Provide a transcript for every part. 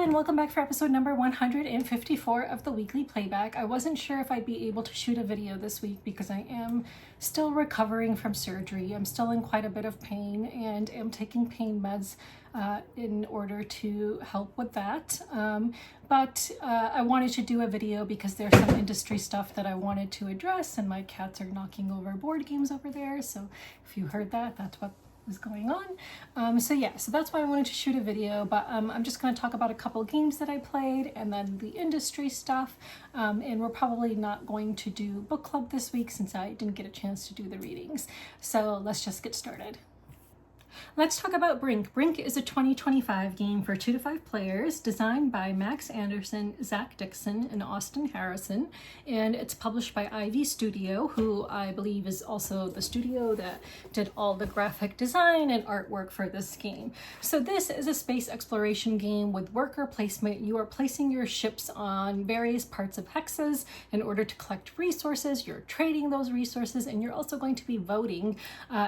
and welcome back for episode number 154 of the weekly playback. I wasn't sure if I'd be able to shoot a video this week because I am still recovering from surgery. I'm still in quite a bit of pain and am taking pain meds in order to help with that. But I wanted to do a video because there's some industry stuff that I wanted to address, and my cats are knocking over board games over there. So if you heard that, that's what was going on. So that's why I wanted to shoot a video, but I'm just going to talk about a couple games that I played and then the industry stuff, and we're probably not going to do book club this week since I didn't get a chance to do the readings. So let's just get started. Let's talk about Brink. Brink is a 2025 game for 2 to 5 players, designed by Max Anderson, Zach Dixon, and Austin Harrison, and it's published by Ivy Studio, who I believe is also the studio that did all the graphic design and artwork for this game. So this is a space exploration game with worker placement. You are placing your ships on various parts of hexes in order to collect resources. You're trading those resources, and you're also going to be voting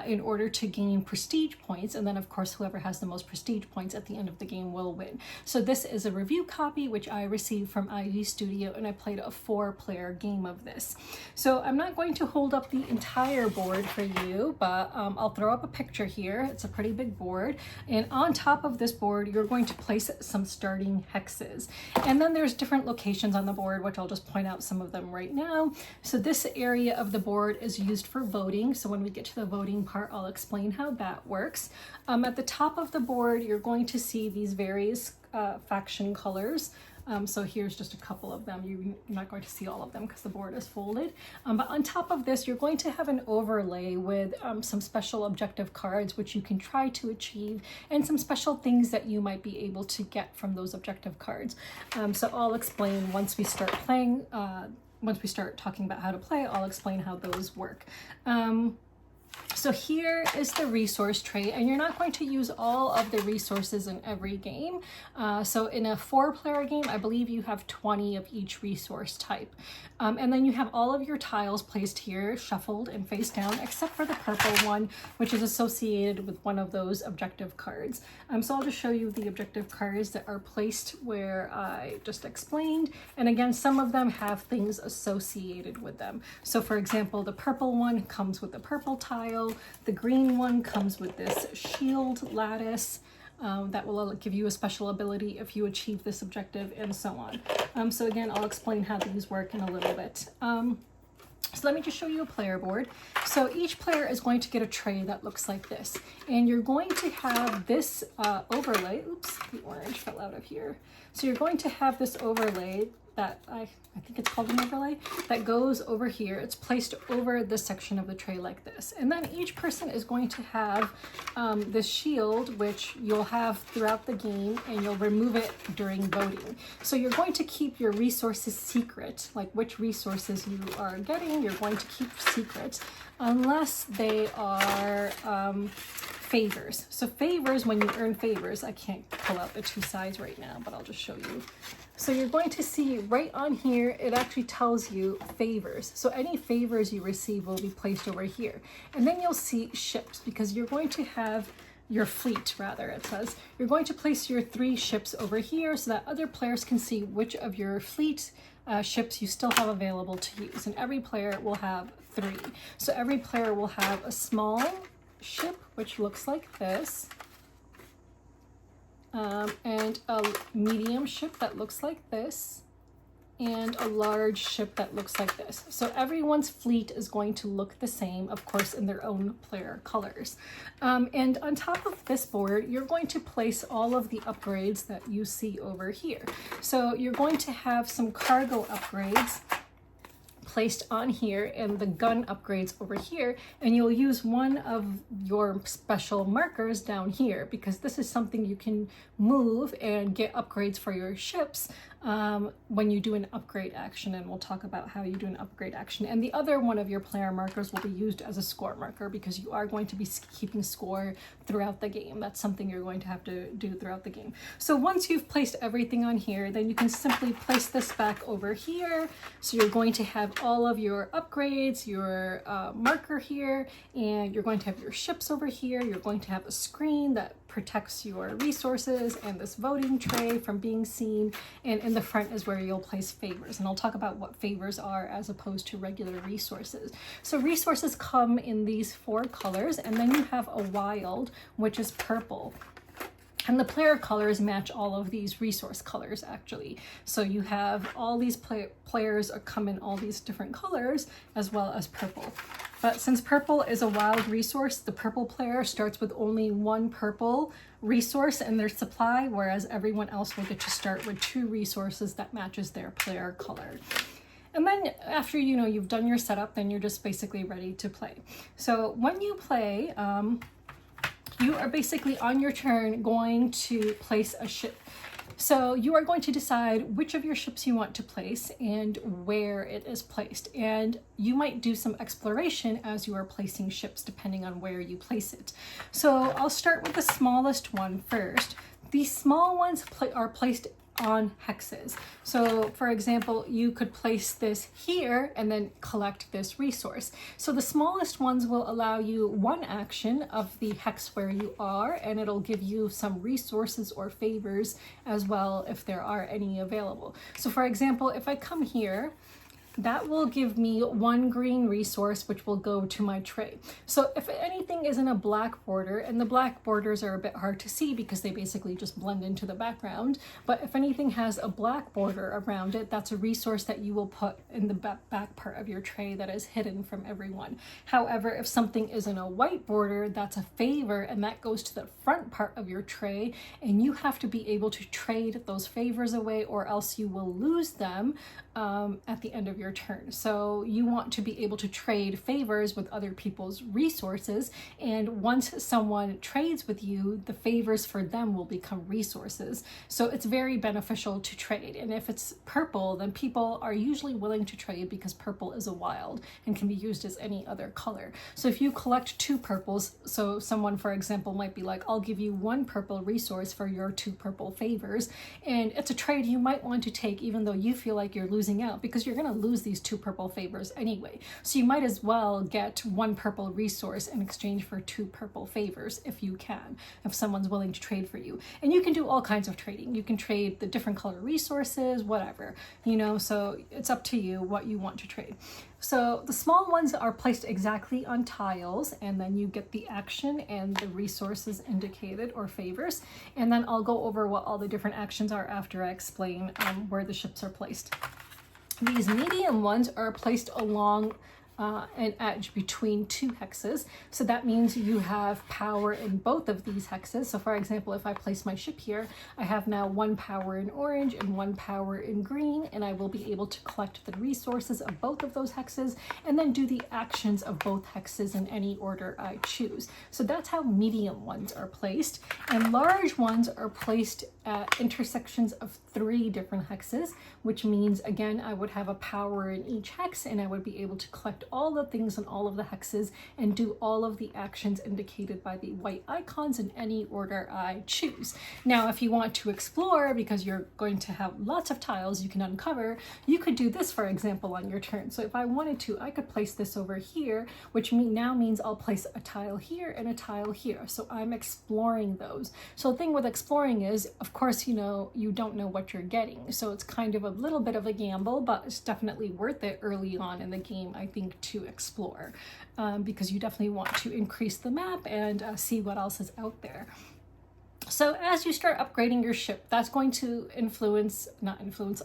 in order to gain prestige points, and then of course whoever has the most prestige points at the end of the game will win. So this is a review copy which I received from Ivy Studio, and I played a 4-player game of this. So I'm not going to hold up the entire board for you, but I'll throw up a picture here. It's a pretty big board, and on top of this board you're going to place some starting hexes, and then there's different locations on the board, which I'll just point out some of them right now. So this area of the board is used for voting, so when we get to the voting part I'll explain how that works. At the top of the board, you're going to see these various faction colors. So here's just a couple of them. You're not going to see all of them because the board is folded. But on top of this, you're going to have an overlay with some special objective cards, which you can try to achieve, and some special things that you might be able to get from those objective cards. So I'll explain once we start playing, once we start talking about how to play, I'll explain how those work. So here is the resource tray, and you're not going to use all of the resources in every game. So in a 4-player game, I believe you have 20 of each resource type. And then you have all of your tiles placed here, shuffled and face down, except for the purple one, which is associated with one of those objective cards. So I'll just show you the objective cards that are placed where I just explained. And again, some of them have things associated with them. So for example, the purple one comes with the purple tile. The green one comes with this shield lattice that will give you a special ability if you achieve this objective, and so on. So again, I'll explain how these work in a little bit. So let me just show you a player board. So each player is going to get a tray that looks like this, and you're going to have this overlay. Oops, the orange fell out of here. So you're going to have this overlay that I think it's called an overlay, that goes over here. It's placed over this section of the tray like this. And then each person is going to have this shield, which you'll have throughout the game, and you'll remove it during voting. So you're going to keep your resources secret, like which resources you are getting, you're going to keep secret, unless they are favors. So favors, when you earn favors, I can't pull out the 2 sides right now, but I'll just show you. So you're going to see right on here, it actually tells you favors. So any favors you receive will be placed over here. And then you'll see ships, because you're going to have your fleet, rather, it says. You're going to place your 3 ships over here so that other players can see which of your fleet ships you still have available to use. And every player will have 3. So every player will have a small ship, which looks like this, and a medium ship that looks like this, and a large ship that looks like this. So everyone's fleet is going to look the same, of course, in their own player colors. And on top of this board, you're going to place all of the upgrades that you see over here. So you're going to have some cargo upgrades placed on here, and the gun upgrades over here, and you'll use one of your special markers down here, because this is something you can move and get upgrades for your ships when you do an upgrade action, and we'll talk about how you do an upgrade action. And the other one of your player markers will be used as a score marker, because you are going to be keeping score throughout the game. That's something you're going to have to do throughout the game. So once you've placed everything on here, then you can simply place this back over here. So you're going to have all of your upgrades, your marker here, and you're going to have your ships over here. You're going to have a screen that protects your resources and this voting tray from being seen, and in the front is where you'll place favors, and I'll talk about what favors are as opposed to regular resources. So resources come in these 4 colors, and then you have a wild, which is purple. And the player colors match all of these resource colors, actually. So you have all these players come in all these different colors, as well as purple. But since purple is a wild resource, the purple player starts with only 1 purple resource in their supply, whereas everyone else will get to start with 2 resources that matches their player color. And then after, you know, you've done your setup, then you're just basically ready to play. So when you play, you are basically on your turn going to place a ship. So you are going to decide which of your ships you want to place and where it is placed. And you might do some exploration as you are placing ships depending on where you place it. So I'll start with the smallest one first. These small ones are placed on hexes. So for example, you could place this here and then collect this resource. So the smallest ones will allow you 1 action of the hex where you are, and it'll give you some resources or favors as well if there are any available. So for example, if I come here, that will give me 1 green resource, which will go to my tray. So if anything is in a black border, and the black borders are a bit hard to see because they basically just blend into the background, but if anything has a black border around it, that's a resource that you will put in the back part of your tray that is hidden from everyone. However, if something is in a white border, that's a favor, and that goes to the front part of your tray, and you have to be able to trade those favors away, or else you will lose them at the end of your turn. So you want to be able to trade favors with other people's resources, and once someone trades with you, the favors for them will become resources. So it's very beneficial to trade, and if it's purple, then people are usually willing to trade because purple is a wild and can be used as any other color. So if you collect 2 purples, so someone for example might be like, I'll give you 1 purple resource for your 2 purple favors, and it's a trade you might want to take even though you feel like you're losing out, because you're going to lose these 2 purple favors anyway. So you might as well get 1 purple resource in exchange for 2 purple favors if you can, if someone's willing to trade for you. And you can do all kinds of trading. You can trade the different color resources, whatever, you know, so it's up to you what you want to trade. So the small ones are placed exactly on tiles, and then you get the action and the resources indicated or favors. And then I'll go over what all the different actions are after I explain where the ships are placed. These medium ones are placed along an edge between 2 hexes. So that means you have power in both of these hexes. So for example, if I place my ship here, I have now 1 power in orange and 1 power in green, and I will be able to collect the resources of both of those hexes and then do the actions of both hexes in any order I choose. So that's how medium ones are placed. And large ones are placed at intersections of 3 different hexes, which means again, I would have a power in each hex, and I would be able to collect all the things in all of the hexes and do all of the actions indicated by the white icons in any order I choose. Now, if you want to explore, because you're going to have lots of tiles you can uncover, you could do this, for example, on your turn. So if I wanted to, I could place this over here, which now means I'll place a tile here and a tile here. So I'm exploring those. So the thing with exploring is, of course, you know, you don't know what you're getting. So it's kind of a little bit of a gamble, but it's definitely worth it early on in the game, I think, to explore, because you definitely want to increase the map and see what else is out there. So as you start upgrading your ship, that's going to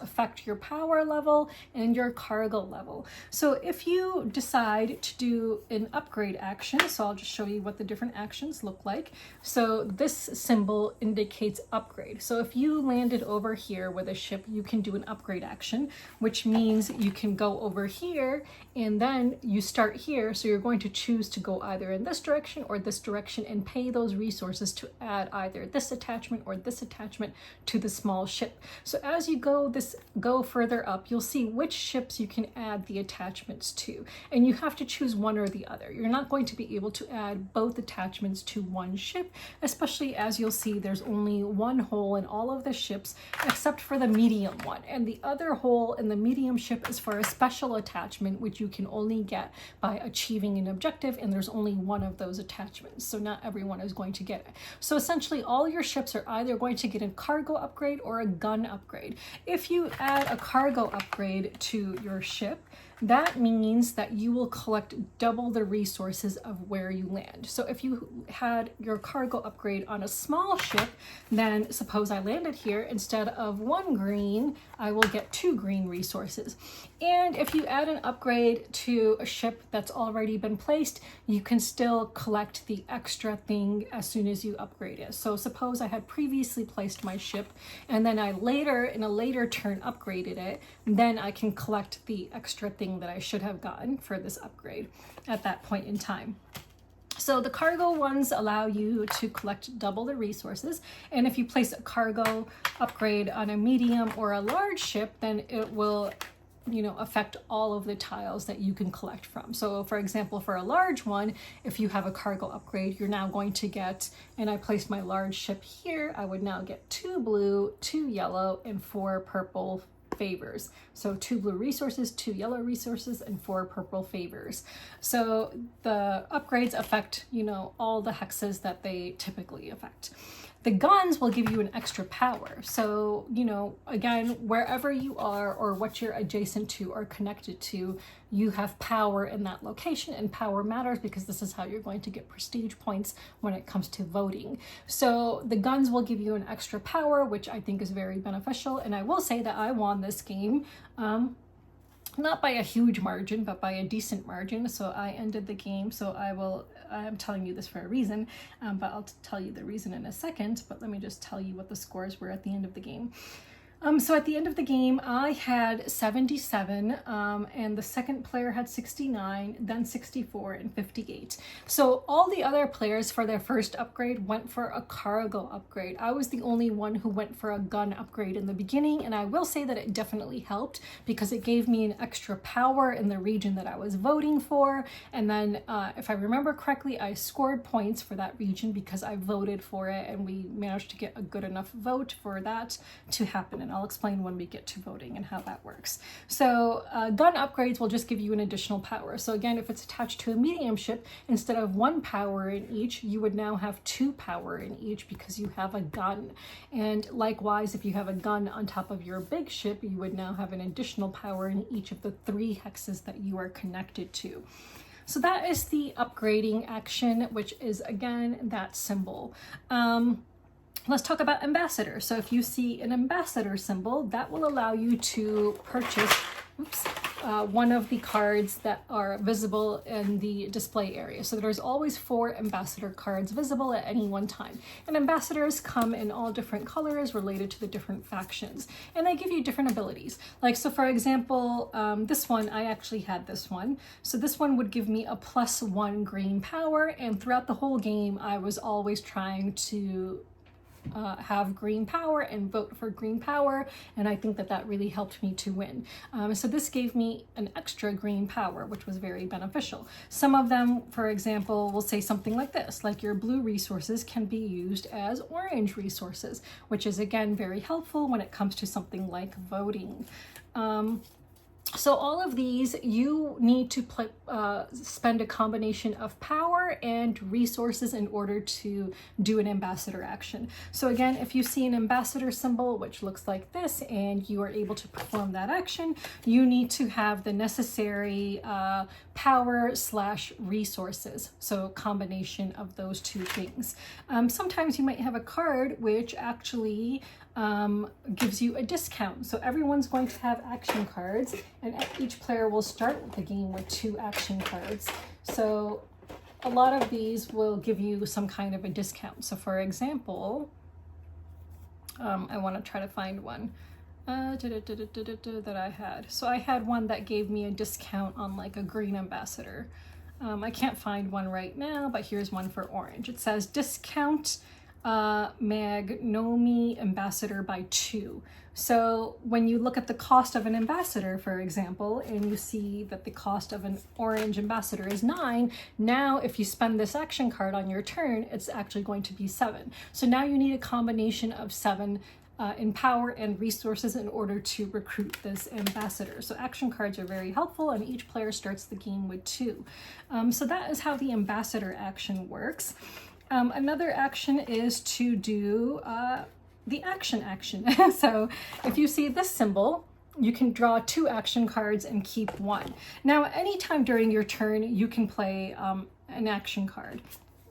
affect your power level and your cargo level. So if you decide to do an upgrade action, so I'll just show you what the different actions look like. So this symbol indicates upgrade. So if you landed over here with a ship, you can do an upgrade action, which means you can go over here and then you start here. So you're going to choose to go either in this direction or this direction and pay those resources to add either this attachment or this attachment to the small ship. So as you go further up, you'll see which ships you can add the attachments to, and you have to choose one or the other. You're not going to be able to add both attachments to one ship, especially as you'll see there's only one hole in all of the ships except for the medium one, and the other hole in the medium ship is for a special attachment which you can only get by achieving an objective, and there's only one of those attachments, so not everyone is going to get it. So essentially all your ships are either going to get a cargo upgrade or a gun upgrade. If you add a cargo upgrade to your ship, that means that you will collect double the resources of where you land. So if you had your cargo upgrade on a small ship, then suppose I landed here, instead of 1 green, I will get 2 green resources. And if you add an upgrade to a ship that's already been placed, you can still collect the extra thing as soon as you upgrade it. So suppose I had previously placed my ship and then I later, in a later turn, upgraded it, then I can collect the extra thing that I should have gotten for this upgrade at that point in time. So the cargo ones allow you to collect double the resources, and if you place a cargo upgrade on a medium or a large ship, then it will affect all of the tiles that you can collect from. So for example, for a large one, if you have a cargo upgrade, you're now going to get, and I placed my large ship here, I would now get 2 blue, 2 yellow, and 4 purple favors. So 2 blue resources, 2 yellow resources, and 4 purple favors. So the upgrades affect, all the hexes that they typically affect. The guns will give you an extra power. So, again, wherever you are or what you're adjacent to or connected to, you have power in that location, and power matters because this is how you're going to get prestige points when it comes to voting. So the guns will give you an extra power, which I think is very beneficial. And I will say that I won this game, not by a huge margin, but by a decent margin. So I ended the game. So I'm telling you this for a reason, but I'll tell you the reason in a second. But let me just tell you what the scores were at the end of the game. So at the end of the game, I had 77, and the second player had 69, then 64, and 58. So all the other players for their first upgrade went for a cargo upgrade. I was the only one who went for a gun upgrade in the beginning, and I will say that it definitely helped because it gave me an extra power in the region that I was voting for. And then if I remember correctly, I scored points for that region because I voted for it, and we managed to get a good enough vote for that to happen. And I'll explain when we get to voting and how that works. So gun upgrades will just give you an additional power. So again, if it's attached to a medium ship, instead of 1 power in each, you would now have 2 power in each because you have a gun. And likewise, if you have a gun on top of your big ship, you would now have an additional power in each of the 3 hexes that you are connected to. So that is the upgrading action, which is again that symbol. Let's talk about ambassador. So if you see an ambassador symbol, that will allow you to purchase one of the cards that are visible in the display area. So there's always 4 ambassador cards visible at any one time. And ambassadors come in all different colors related to the different factions. And they give you different abilities. Like, so for example, this one, I actually had this one. So this one would give me a +1 green power. And throughout the whole game, I was always trying to have green power and vote for green power, and I think that really helped me to win. So this gave me an extra green power, which was very beneficial. Some of them, for example, will say something like this, like your blue resources can be used as orange resources, which is again very helpful when it comes to something like voting. So all of these, you need to spend a combination of power and resources in order to do an ambassador action. So again, if you see an ambassador symbol, which looks like this, and you are able to perform that action, you need to have the necessary power/resources. So combination of those 2 things. Sometimes you might have a card which actually gives you a discount. So everyone's going to have action cards, and each player will start the game with 2 action cards. So a lot of these will give you some kind of a discount. So for example, I want to try to find one that I had. So I had one that gave me a discount on like a green ambassador. I can't find one right now, but here's one for orange. It says discount Magnomi ambassador by 2. So when you look at the cost of an ambassador, for example, and you see that the cost of an orange ambassador is 9, now if you spend this action card on your turn, it's actually going to be 7. So now you need a combination of 7 in power and resources in order to recruit this ambassador. So action cards are very helpful, and each player starts the game with 2. So that is how the ambassador action works. Another action is to do the action. So if you see this symbol, you can draw 2 action cards and keep 1. Now, anytime during your turn, you can play an action card,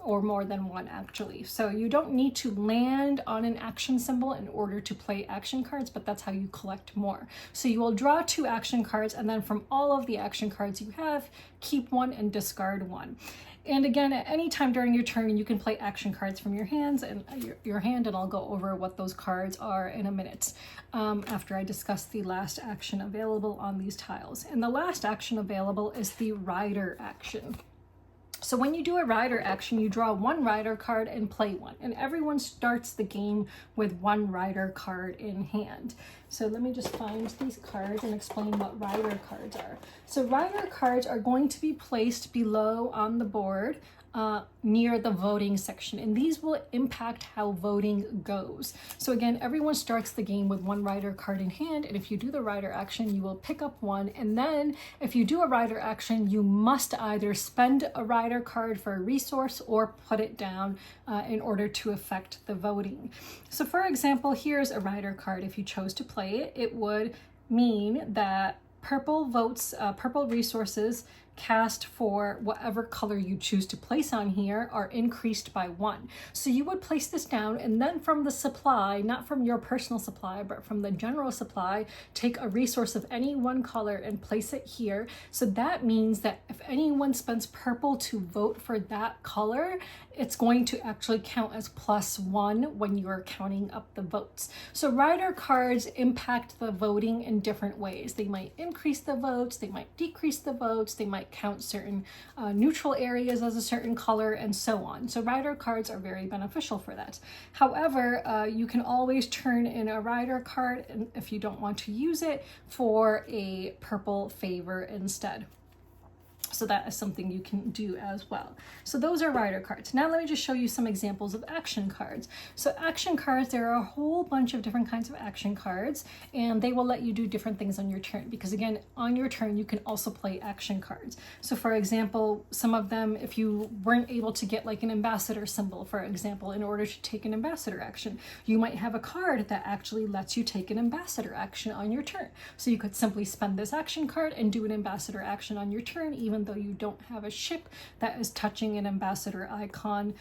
or more than one actually. So you don't need to land on an action symbol in order to play action cards, but that's how you collect more. So you will draw 2 action cards, and then from all of the action cards you have, keep 1 and discard 1. And again, at any time during your turn, you can play action cards from your hands and your hand, and I'll go over what those cards are in a minute after I discuss the last action available on these tiles. And the last action available is the rider action. So when you do a rider action, you draw 1 rider card and play 1, and everyone starts the game with 1 rider card in hand. So let me just find these cards and explain what rider cards are. So rider cards are going to be placed below on the board near the voting section, and these will impact how voting goes. So again, everyone starts the game with 1 rider card in hand, and if you do the rider action, you will pick up 1, and then if you do a rider action, you must either spend a rider card for a resource or put it down in order to affect the voting. So for example, here's a rider card. If you chose to play it, it would mean that purple votes, purple resources cast for whatever color you choose to place on here are increased by 1. So you would place this down, and then from the supply, not from your personal supply, but from the general supply, take a resource of any one color and place it here. So that means that if anyone spends purple to vote for that color, it's going to actually count as +1 when you're counting up the votes. So rider cards impact the voting in different ways. They might increase the votes, they might decrease the votes, they might count certain neutral areas as a certain color, and so on. So rider cards are very beneficial for that. However, you can always turn in a rider card, and if you don't want to use it, for a purple favor instead. So that is something you can do as well. So those are rider cards. Now let me just show you some examples of action cards. So action cards, there are a whole bunch of different kinds of action cards, and they will let you do different things on your turn, because again, on your turn, you can also play action cards. So for example, some of them, if you weren't able to get like an ambassador symbol, for example, in order to take an ambassador action, you might have a card that actually lets you take an ambassador action on your turn. So you could simply spend this action card and do an ambassador action on your turn, even though you don't have a ship that is touching an ambassador icon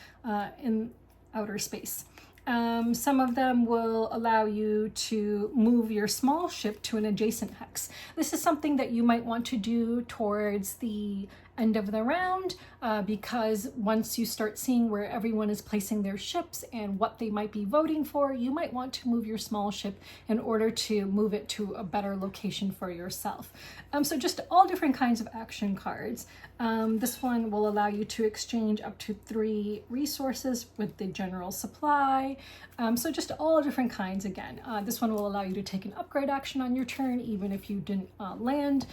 in outer space. Some of them will allow you to move your small ship to an adjacent hex. This is something that you might want to do towards the end of the round, because once you start seeing where everyone is placing their ships and what they might be voting for, you might want to move your small ship in order to move it to a better location for yourself. So just all different kinds of action cards. This one will allow you to exchange up to 3 resources with the general supply. So just all different kinds again. This one will allow you to take an upgrade action on your turn, even if you didn't land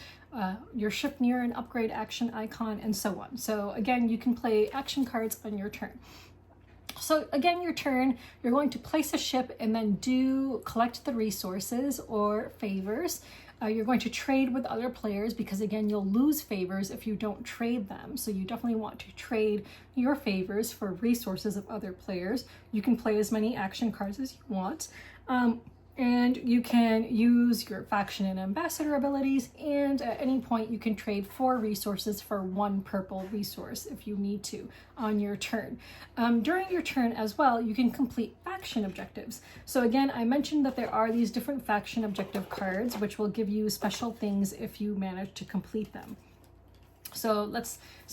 your ship near an upgrade action icon, and so on. So again, you can play action cards on your turn. So again, your turn, you're going to place a ship and then collect the resources or favors. You're going to trade with other players, because again, you'll lose favors if you don't trade them. So you definitely want to trade your favors for resources of other players. You can play as many action cards as you want. And you can use your faction and ambassador abilities, and at any point you can trade 4 resources for 1 purple resource if you need to on your turn. During your turn as well, you can complete faction objectives. So again, I mentioned that there are these different faction objective cards which will give you special things if you manage to complete them. So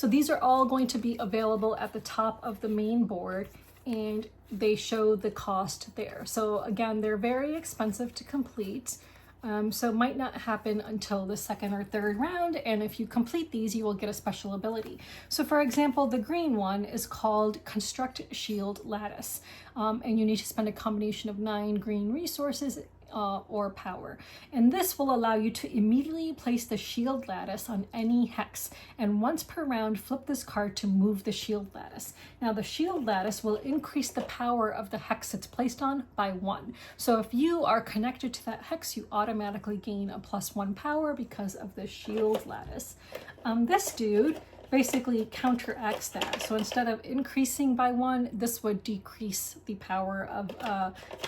these are all going to be available at the top of the main board, and they show the cost there. So again, they're very expensive to complete. So it might not happen until the second or third round, and if you complete these, you will get a special ability. So for example, the green one is called Construct Shield Lattice, and you need to spend a combination of 9 green resources or power. And this will allow you to immediately place the shield lattice on any hex. And once per round, flip this card to move the shield lattice. Now the shield lattice will increase the power of the hex it's placed on by 1. So if you are connected to that hex, you automatically gain a +1 power because of the shield lattice. This dude basically counteracts that. So instead of increasing by 1, this would decrease the power of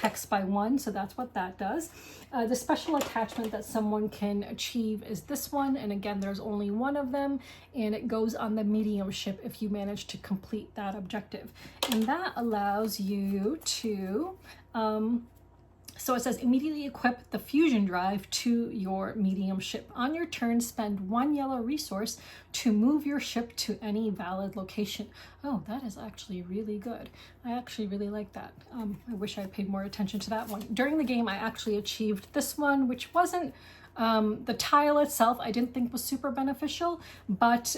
hex by 1. So that's what that does. The special attachment that someone can achieve is this one. And again, there's only one of them, and it goes on the medium ship if you manage to complete that objective. And that allows you to so it says immediately equip the fusion drive to your medium ship. On your turn, spend 1 yellow resource to move your ship to any valid location. Oh, that is actually really good. I actually really like that. I wish I paid more attention to that one. During the game, I actually achieved this one, which wasn't the tile itself, I didn't think was super beneficial, but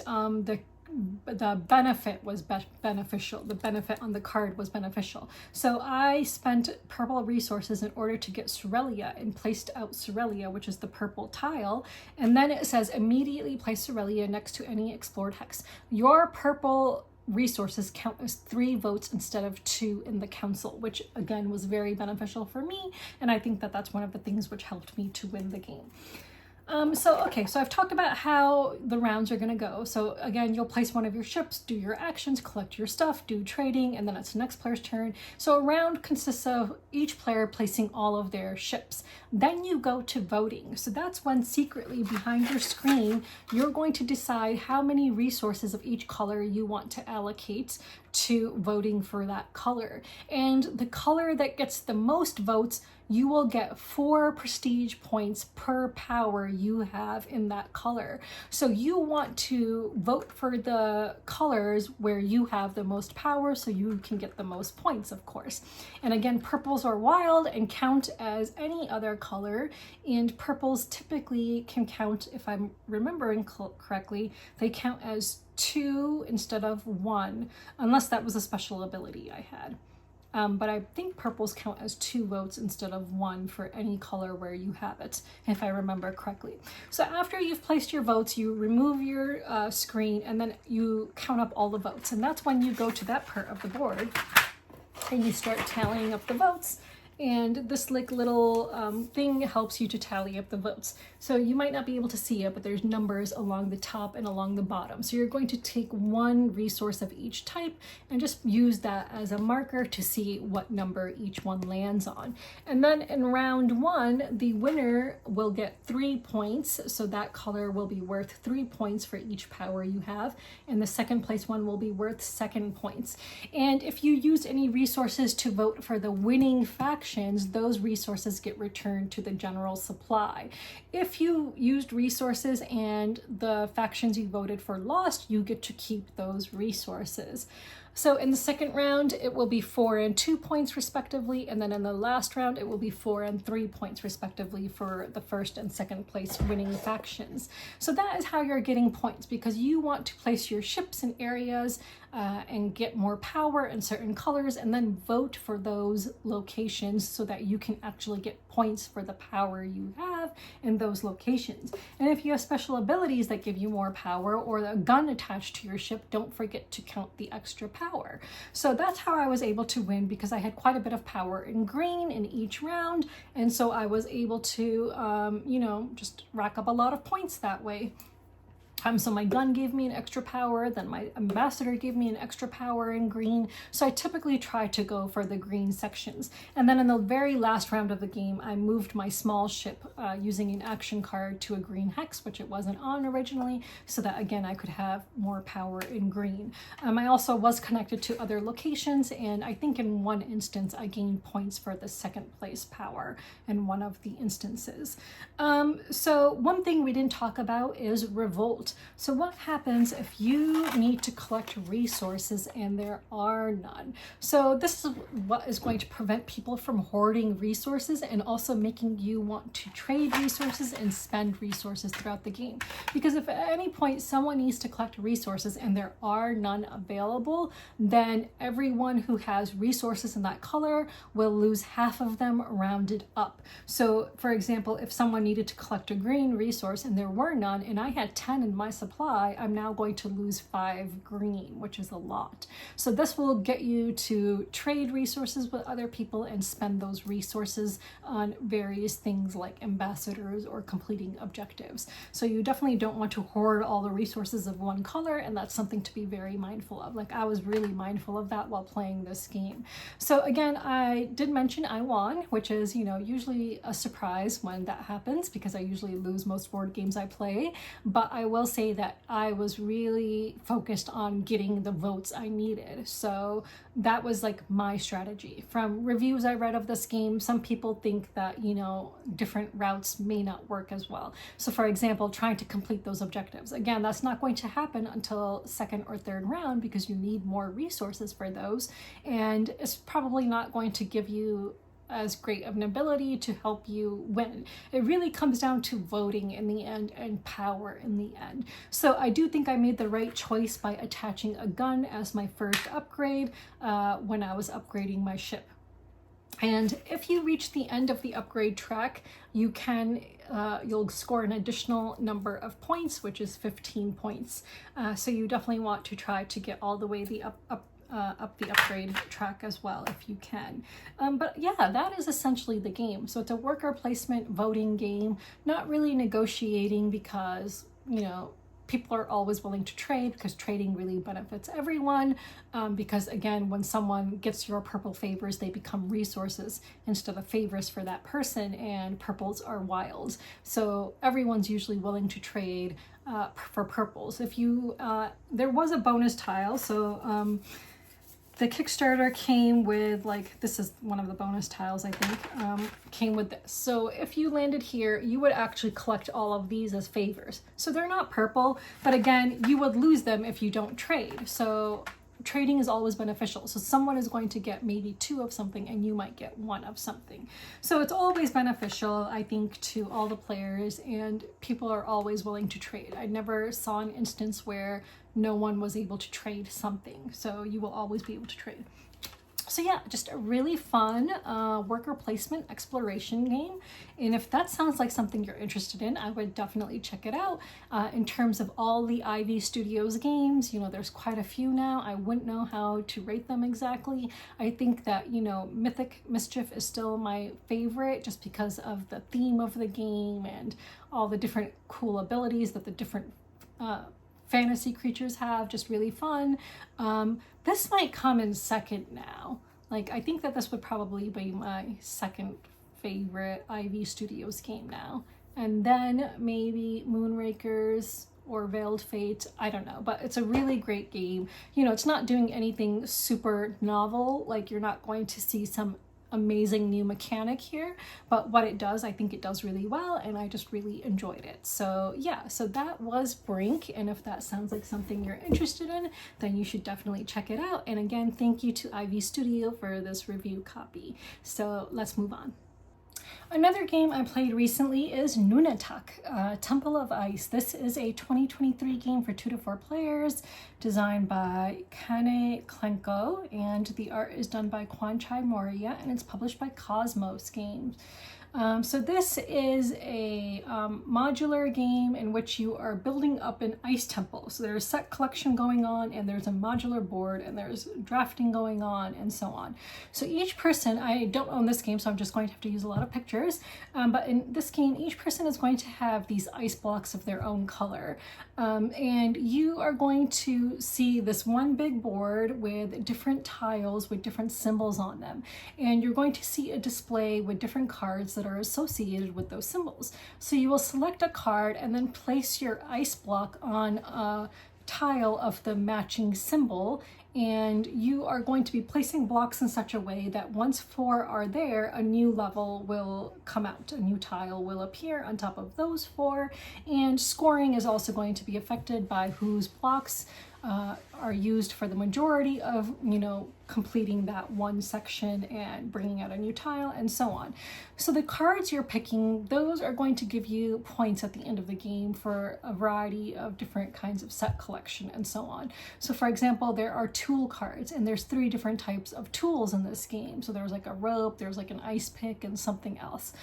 the benefit was beneficial. The benefit on the card was beneficial. So I spent purple resources in order to get Cinderella and placed out Cinderella, which is the purple tile. And then it says immediately place Cinderella next to any explored hex. Your purple resources count as 3 votes instead of 2 in the council, which again was very beneficial for me. And I think that that's one of the things which helped me to win the game. So I've talked about how the rounds are going to go. So again, you'll place one of your ships, do your actions, collect your stuff, do trading, and then it's the next player's turn. So a round consists of each player placing all of their ships. Then you go to voting. So that's when secretly behind your screen, you're going to decide how many resources of each color you want to allocate to voting for that color. And the color that gets the most votes, you will get 4 prestige points per power you have in that color. So you want to vote for the colors where you have the most power so you can get the most points, of course. And again, purples are wild and count as any other color, and purples typically can count, if I'm remembering correctly, they count as 2 instead of 1, unless that was a special ability I had. But I think purples count as 2 votes instead of 1 for any color where you have it, if I remember correctly. So after you've placed your votes, you remove your screen and then you count up all the votes. And that's when you go to that part of the board and you start tallying up the votes. And this little thing helps you to tally up the votes. So you might not be able to see it, but there's numbers along the top and along the bottom. So you're going to take 1 resource of each type and just use that as a marker to see what number each one lands on. And then in round 1, the winner will get 3 points. So that color will be worth 3 points for each power you have. And the second place one will be worth 2 points. And if you use any resources to vote for the winning faction, those resources get returned to the general supply. If you used resources and the factions you voted for lost, you get to keep those resources. So in the second round, it will be 4 and 2 points respectively, and then in the last round, it will be 4 and 3 points respectively for the first and second place winning factions. So that is how you're getting points, because you want to place your ships in areas and get more power in certain colors, and then vote for those locations so that you can actually get points for the power you have in those locations. And if you have special abilities that give you more power or a gun attached to your ship, don't forget to count the extra power. So that's how I was able to win, because I had quite a bit of power in green in each round, and so I was able to just rack up a lot of points that way. So my gun gave me an extra power, then my ambassador gave me an extra power in green. So I typically try to go for the green sections. And then in the very last round of the game, I moved my small ship using an action card to a green hex, which it wasn't on originally, so that again, I could have more power in green. I also was connected to other locations, and I think in one instance, I gained points for the second place power in one of the instances. So one thing we didn't talk about is revolt. So what happens if you need to collect resources and there are none? So this is what is going to prevent people from hoarding resources and also making you want to trade resources and spend resources throughout the game. Because if at any point someone needs to collect resources and there are none available, then everyone who has resources in that color will lose half of them rounded up. So for example, if someone needed to collect a green resource and there were none and I had 10 in my supply, I'm now going to lose 5 green, which is a lot. So this will get you to trade resources with other people and spend those resources on various things like ambassadors or completing objectives. So you definitely don't want to hoard all the resources of one color, and that's something to be very mindful of. Like, I was really mindful of that while playing this game. So again, I did mention I won, which is, you know, usually a surprise when that happens because I usually lose most board games I play. But I will say that I was really focused on getting the votes I needed. So that was like my strategy. From reviews I read of this game, some people think that, you know, different routes may not work as well. So for example, trying to complete those objectives. Again, that's not going to happen until second or third round because you need more resources for those. And it's probably not going to give you as great of an ability to help you win. It really comes down to voting in the end and power in the end. So I do think I made the right choice by attaching a gun as my first upgrade when I was upgrading my ship. And if you reach the end of the upgrade track, you can you'll score an additional number of points, which is 15 points. So you definitely want to try to get all the way up the upgrade track as well if you can. But yeah, that is essentially the game. So it's a worker placement voting game, not really negotiating because, you know, people are always willing to trade because trading really benefits everyone. Because again, when someone gets your purple favors, they become resources instead of favors for that person, and purples are wilds. So everyone's usually willing to trade for purples. If you, there was a bonus tile, so the Kickstarter came with, like, this is one of the bonus tiles, I think, came with this. So if you landed here, you would actually collect all of these as favors. So they're not purple, but again, you would lose them if you don't trade. So trading is always beneficial. So someone is going to get maybe 2 of something and you might get 1 of something. So it's always beneficial, I think, to all the players, and people are always willing to trade. I never saw an instance where no one was able to trade something. So you will always be able to trade. So yeah, just a really fun worker placement exploration game. And if that sounds like something you're interested in, I would definitely check it out. In terms of all the Ivy Studios games, you know, there's quite a few now. I wouldn't know how to rate them exactly. I think that, you know, Mythic Mischief is still my favorite just because of the theme of the game and all the different cool abilities that the different fantasy creatures have. Just really fun. This might come in second now. Like, I think that this would probably be my second favorite Ivy Studios game now. And then maybe Moonrakers or Veiled Fate, I don't know, but it's a really great game. You know, it's not doing anything super novel, like you're not going to see some amazing new mechanic here, but what it does, I think it does really well, and I just really enjoyed it. So yeah, so that was Brink, and if that sounds like something you're interested in, then you should definitely check it out. And again, thank you to Ivy Studio for this review copy. So let's move on. Another game I played recently is Nunatak, Temple of Ice. This is a 2023 game for 2 to 4 players, designed by Kane Klenko, and the art is done by Kwanchai Moria, and it's published by Cosmos Games. So this is a modular game in which you are building up an ice temple. So there's set collection going on, and there's a modular board, and there's drafting going on, and so on. So each person, I don't own this game, so I'm just going to have to use a lot of pictures, but in this game, each person is going to have these ice blocks of their own color. And you are going to see this one big board with different tiles with different symbols on them. And you're going to see a display with different cards that are associated with those symbols. So you will select a card and then place your ice block on a tile of the matching symbol, and you are going to be placing blocks in such a way that once 4 are there, a new level will come out, a new tile will appear on top of those 4, and scoring is also going to be affected by whose blocks are used for the majority of, completing that one section and bringing out a new tile and so on. So the cards you're picking, those are going to give you points at the end of the game for a variety of different kinds of set collection and so on. So for example, there are tool cards, and there's 3 different types of tools in this game. So there's like a rope, there's like an ice pick, and something else.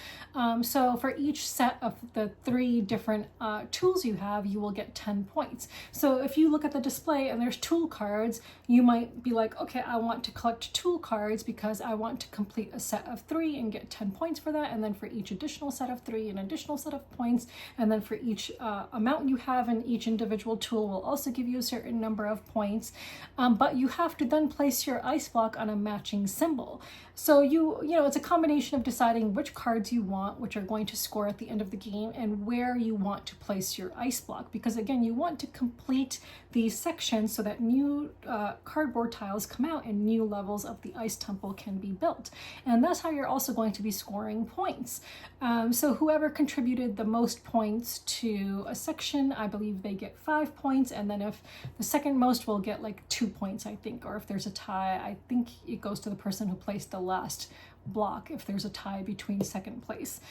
So for each set of the 3 different tools you have, you will get 10 points. So if you look at the display and there's tool cards, you might be like, okay, I want to collect tool cards because I want to complete a set of 3 and get 10 points for that, and then for each additional set of 3, an additional set of points, and then for each amount you have in each individual tool will also give you a certain number of points. But you have to then place your ice block on a matching symbol. So it's a combination of deciding which cards you want, which are going to score at the end of the game, and where you want to place your ice block, because again, you want to complete these sections so that new cardboard tiles come out and new levels of the ice temple can be built. And that's how you're also going to be scoring points. So whoever contributed the most points to a section, I believe they get 5 points, and then if the second most will get like 2 points, I think, or if there's a tie, I think it goes to the person who placed the last block if there's a tie between second place.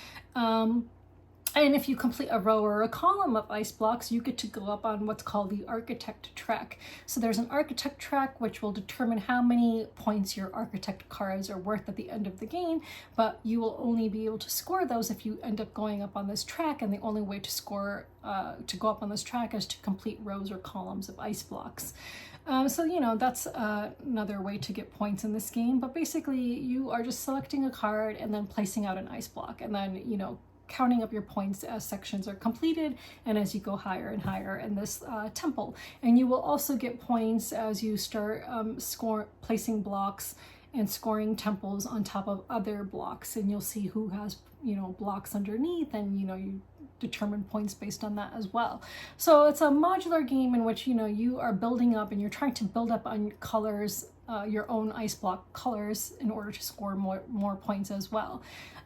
And if you complete a row or a column of ice blocks, you get to go up on what's called the architect track. So there's an architect track which will determine how many points your architect cards are worth at the end of the game, but you will only be able to score those if you end up going up on this track, and the only way to score, to go up on this track is to complete rows or columns of ice blocks. So that's another way to get points in this game, but basically you are just selecting a card and then placing out an ice block, and then, counting up your points as sections are completed and as you go higher and higher in this temple. And you will also get points as you start placing blocks and scoring temples on top of other blocks, and you'll see who has blocks underneath, and you determine points based on that as well. So it's a modular game in which you are building up and you're trying to build up on colors, your own ice block colors, in order to score more points as well.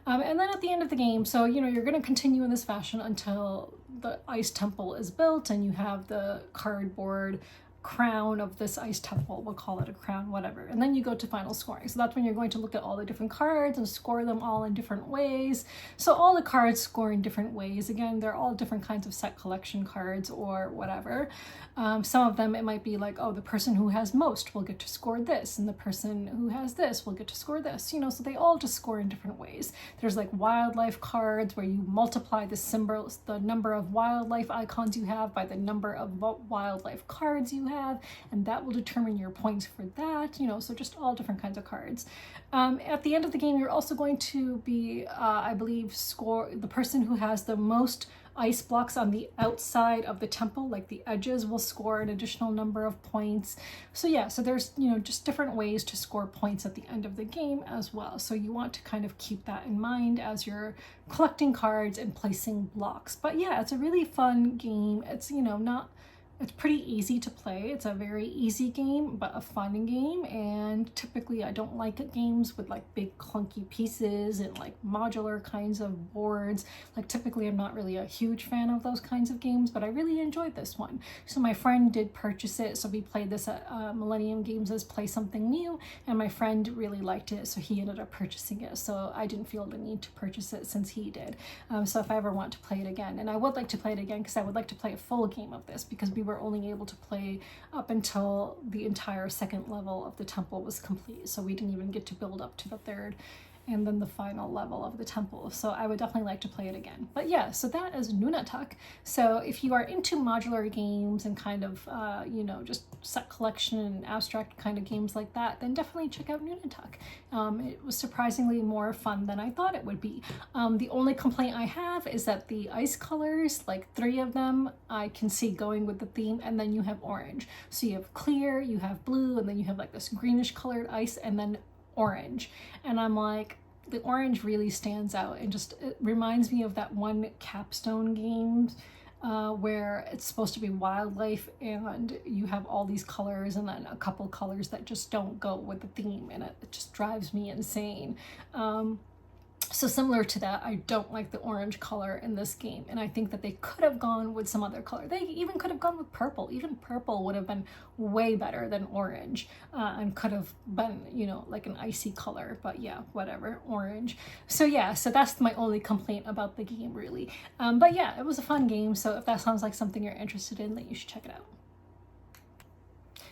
And then at the end of the game, so you're going to continue in this fashion until the ice temple is built and you have the cardboard crown of this ice temple, we'll call it a crown, whatever, and then you go to final scoring. So that's when you're going to look at all the different cards and score them all in different ways. So all the cards score in different ways. Again, they're all different kinds of set collection cards or whatever. Some of them, it might be like, oh, the person who has most will get to score this, and the person who has this will get to score this, so they all just score in different ways. There's like wildlife cards where you multiply the number of wildlife icons you have by the number of wildlife cards you have, and that will determine your points for that, so just all different kinds of cards. At the end of the game, you're also going to be, I believe, score the person who has the most ice blocks on the outside of the temple, like the edges, will score an additional number of points. So yeah, so there's, just different ways to score points at the end of the game as well. So you want to kind of keep that in mind as you're collecting cards and placing blocks. But yeah, it's a really fun game. It's, it's pretty easy to play. It's a very easy game, but a fun game. And typically I don't like games with like big clunky pieces and like modular kinds of boards. Like typically I'm not really a huge fan of those kinds of games, but I really enjoyed this one. So my friend did purchase it. So we played this at Millennium Games as Play Something New, and my friend really liked it. So he ended up purchasing it. So I didn't feel the need to purchase it since he did. So if I ever want to play it again, and I would like to play it again because I would like to play a full game of this, because we were only able to play up until the entire second level of the temple was complete. So we didn't even get to build up to the third and then the final level of the temple. So I would definitely like to play it again. But yeah, so that is Nunatak. So if you are into modular games and kind of, just set collection and abstract kind of games like that, then definitely check out Nunatak. It was surprisingly more fun than I thought it would be. The only complaint I have is that the ice colors, like 3 of them, I can see going with the theme, and then you have orange. So you have clear, you have blue, and then you have like this greenish colored ice, and then orange. And I'm like, the orange really stands out, and just it reminds me of that one capstone game where it's supposed to be wildlife and you have all these colors and then a couple colors that just don't go with the theme, and it just drives me insane. So similar to that, I don't like the orange color in this game, and I think that they could have gone with some other color. They even could have gone with purple. Even purple would have been way better than orange, and could have been, you know, like an icy color, but yeah, whatever, orange. So yeah, so that's my only complaint about the game, really. But yeah, it was a fun game, so if that sounds like something you're interested in, then you should check it out.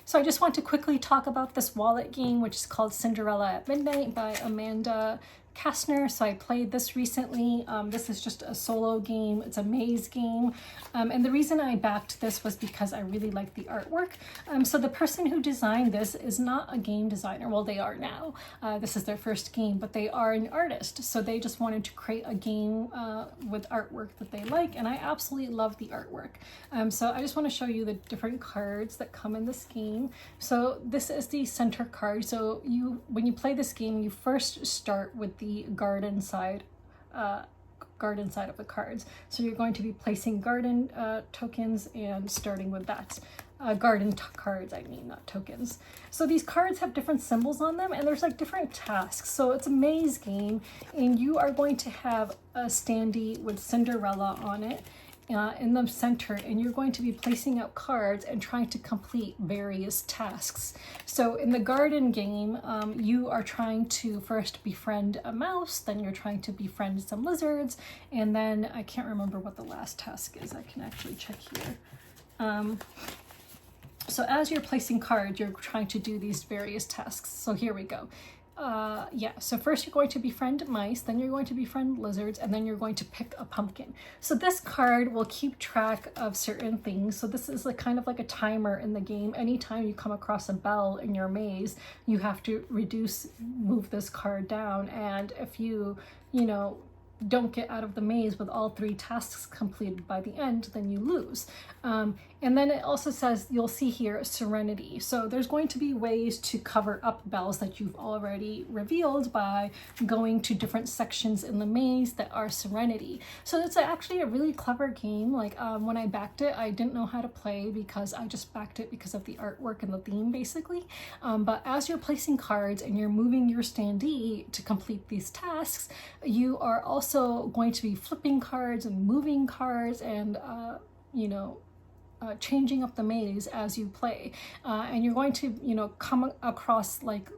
So I just want to quickly talk about this wallet game, which is called Cinderella at Midnight by Amanda Kastner. So I played this recently. This is just a solo game. It's a maze game. And the reason I backed this was because I really like the artwork. So the person who designed this is not a game designer. Well, they are now. This is their first game, but they are an artist. So they just wanted to create a game with artwork that they like. And I absolutely love the artwork. So I just want to show you the different cards that come in this game. So this is the center card. So when you play this game, you first start with the garden side of the cards. So you're going to be placing garden tokens and starting with that. Cards, I mean, not tokens. So these cards have different symbols on them, and there's like different tasks. So it's a maze game, and you are going to have a standee with Cinderella on it in the center, and you're going to be placing out cards and trying to complete various tasks. So in the garden game, you are trying to first befriend a mouse, then you're trying to befriend some lizards, and then I can't remember what the last task is. I can actually check here. So as you're placing cards, you're trying to do these various tasks. So here we go. So first you're going to befriend mice, then you're going to befriend lizards, and then you're going to pick a pumpkin. So this card will keep track of certain things. So this is like kind of like a timer in the game. Anytime you come across a bell in your maze, you have to move this card down. And if you don't get out of the maze with all 3 tasks completed by the end, then you lose. And then it also says, you'll see here, serenity. So there's going to be ways to cover up bells that you've already revealed by going to different sections in the maze that are serenity. So it's actually a really clever game. Like when I backed it, I didn't know how to play because I just backed it because of the artwork and the theme, basically. But as you're placing cards and you're moving your standee to complete these tasks, you are also going to be flipping cards and moving cards and, changing up the maze as you play. And you're going to, come across like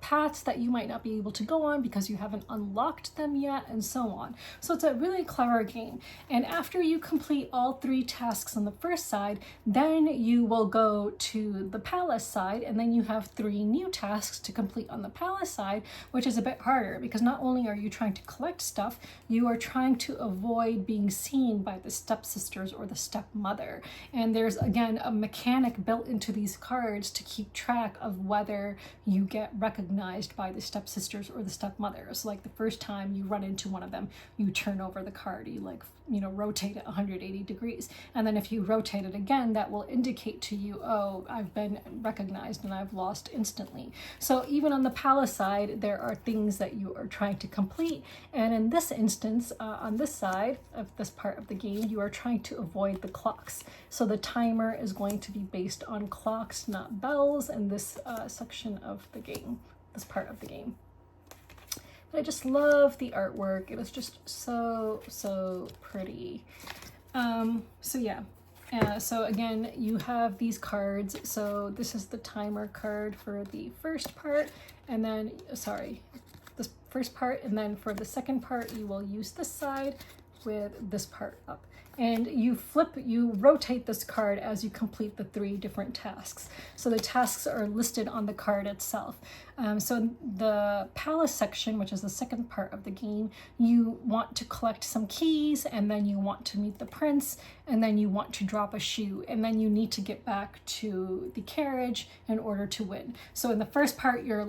paths that you might not be able to go on because you haven't unlocked them yet, and so on. So it's a really clever game. And after you complete all 3 tasks on the first side, then you will go to the palace side, and then you have 3 new tasks to complete on the palace side, which is a bit harder because not only are you trying to collect stuff, you are trying to avoid being seen by the stepsisters or the stepmother. And there's, again, a mechanic built into these cards to keep track of whether you get recognized by the stepsisters or the stepmother. So like the first time you run into one of them, you turn over the card, you rotate it 180 degrees. And then if you rotate it again, that will indicate to you, oh, I've been recognized and I've lost instantly. So even on the palace side, there are things that you are trying to complete. And in this instance, on this side of this part of the game, you are trying to avoid the clocks. So the timer is going to be based on clocks, not bells, in this section of the game, this part of the game. But I just love the artwork. It was just so pretty. So yeah. So again, you have these cards. So this is the timer card for the first part, and then, this first part, and then for the second part, you will use this side with this part up. And you rotate this card as you complete the 3 different tasks. So the tasks are listed on the card itself. So the palace section, which is the second part of the game, you want to collect some keys, and then you want to meet the prince, and then you want to drop a shoe, and then you need to get back to the carriage in order to win. So in the first part, you're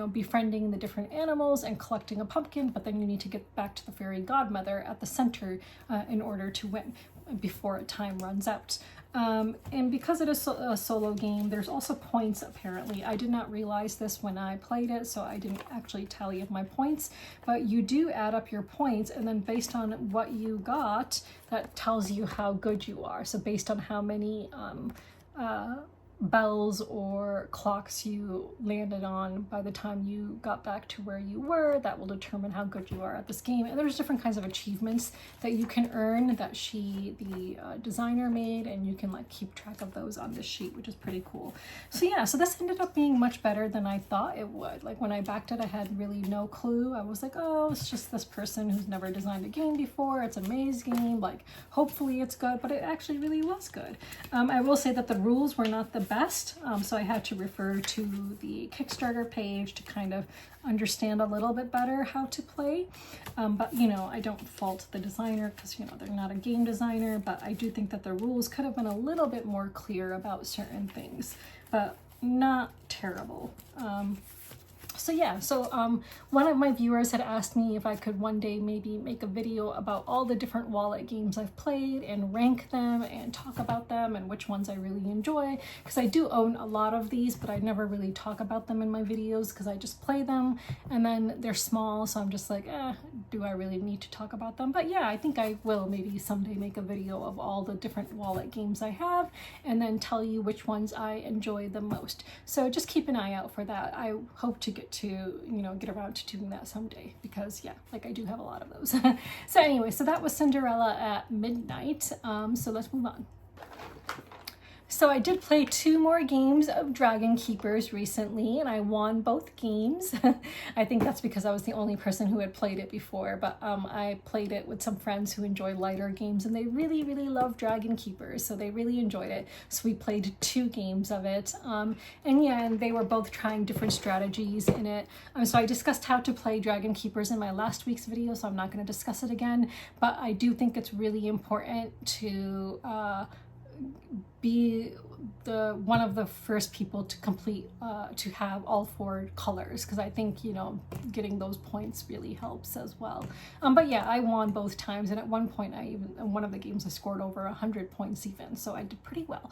befriending the different animals and collecting a pumpkin, but then you need to get back to the fairy godmother at the center in order to win before time runs out. And because it is a solo game, there's also points apparently. I did not realize this when I played it, so I didn't actually tally of my points, but you do add up your points, and then based on what you got, that tells you how good you are. So based on how many bells or clocks you landed on by the time you got back to where you were, that will determine how good you are at this game. And there's different kinds of achievements that you can earn that the designer made, and you can like keep track of those on this sheet, which is pretty cool. So yeah, so this ended up being much better than I thought it would. Like when I backed it, I had really no clue. I was like, oh, it's just this person who's never designed a game before. It's a maze game, like hopefully it's good, but it actually really was good. I will say that the rules were not the best, so I had to refer to the Kickstarter page to kind of understand a little bit better how to play, but you know, I don't fault the designer because, you know, they're not a game designer, but I do think that the rules could have been a little bit more clear about certain things, but not terrible. So yeah, so one of my viewers had asked me if I could one day maybe make a video about all the different wallet games I've played and rank them and talk about them and which ones I really enjoy, because I do own a lot of these, but I never really talk about them in my videos because I just play them and then they're small, so I'm just like, do I really need to talk about them? But yeah, I think I will maybe someday make a video of all the different wallet games I have and then tell you which ones I enjoy the most. So just keep an eye out for that. I hope to get around to doing that someday, because yeah, like I do have a lot of those. So anyway, so that was Cinderella at midnight. So let's move on. So I did play 2 more games of Dragonkeepers recently, and I won both games. I think that's because I was the only person who had played it before, but I played it with some friends who enjoy lighter games, and they really, really love Dragonkeepers, so they really enjoyed it. So we played 2 games of it, and yeah, and they were both trying different strategies in it. So I discussed how to play Dragonkeepers in my last week's video, so I'm not going to discuss it again, but I do think it's really important to be one of the first people to complete to have all 4 colors, because I think, you know, getting those points really helps as well. But yeah, I won both times, and at one point in one of the games I scored over 100 points even, so I did pretty well.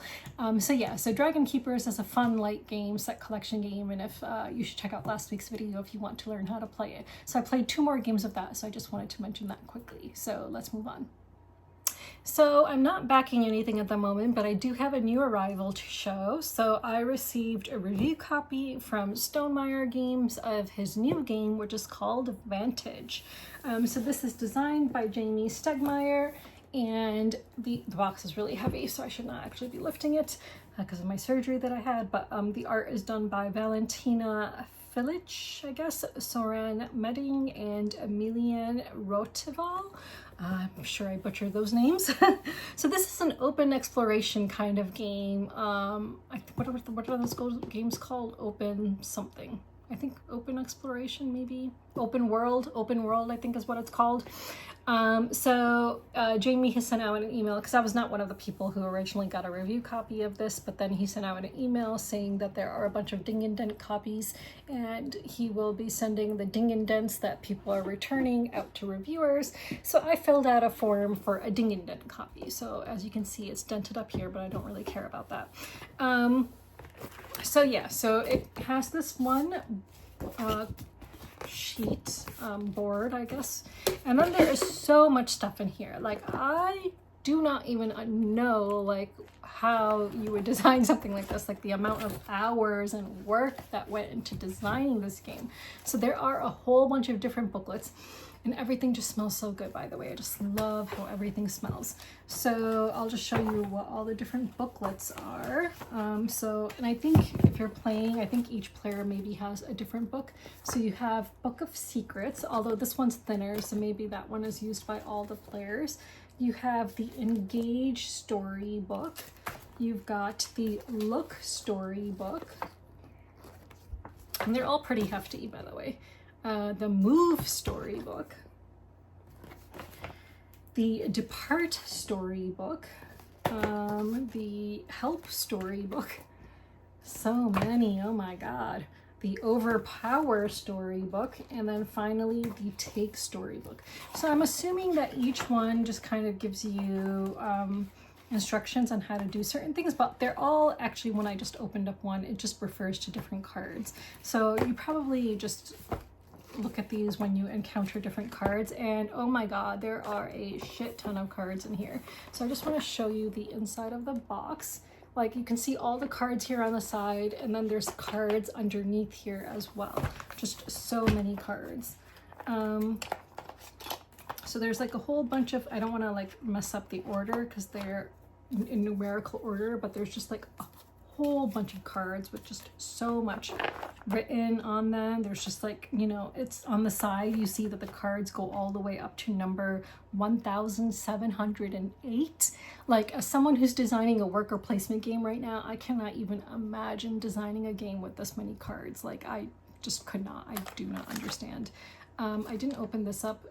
So yeah, so Dragonkeepers is a fun light game, set collection game, and if you should check out last week's video if you want to learn how to play it. So I played 2 more games of that, so I just wanted to mention that quickly. So let's move on. So I'm not backing anything at the moment, but I do have a new arrival to show. So I received a review copy from Stonemaier Games of his new game, which is called Vantage. So this is designed by Jamie Stegmaier, and the box is really heavy, so I should not actually be lifting it because of my surgery that I had, but the art is done by Valentina Filic, I guess, Soren Medding, and Emilian Rotival. I'm sure I butchered those names. So this is an open exploration kind of game. What are those games called? Open something. I think open exploration, maybe open world, I think is what it's called. So Jamie has sent out an email, because I was not one of the people who originally got a review copy of this, but then he sent out an email saying that there are a bunch of ding and dent copies, and he will be sending the ding and dents that people are returning out to reviewers. So I filled out a form for a ding and dent copy. So as you can see, it's dented up here, but I don't really care about that. So yeah, so it has this one sheet board, I guess, and then there is so much stuff in here. Like, I do not even know like how you would design something like this, like the amount of hours and work that went into designing this game. So there are a whole bunch of different booklets, and everything just smells so good, by the way. I just love how everything smells. So I'll just show you what all the different booklets are. And I think if you're playing, I think each player maybe has a different book. So you have Book of Secrets, although this one's thinner, so maybe that one is used by all the players. You have the Engage story book. You've got the Look story book. And they're all pretty hefty, by the way. The Move storybook, the Depart storybook, the Help storybook, so many, oh my god, the Overpower storybook, and then finally the Take storybook. So I'm assuming that each one just kind of gives you instructions on how to do certain things, but they're all actually, when I just opened up one, it just refers to different cards. So you probably just look at these when you encounter different cards, and oh my god, there are a shit ton of cards in here. So I just want to show you the inside of the box. Like, you can see all the cards here on the side, and then there's cards underneath here as well. Just so many cards. So there's like a whole bunch of, I don't want to like mess up the order because they're in numerical order, but there's just like a whole bunch of cards with just so much written on them. There's just like, you know, it's on the side, you see that the cards go all the way up to number 1708. Like, as someone who's designing a worker placement game right now, I cannot even imagine designing a game with this many cards. Like, I just could not. I do not understand. I didn't open this up.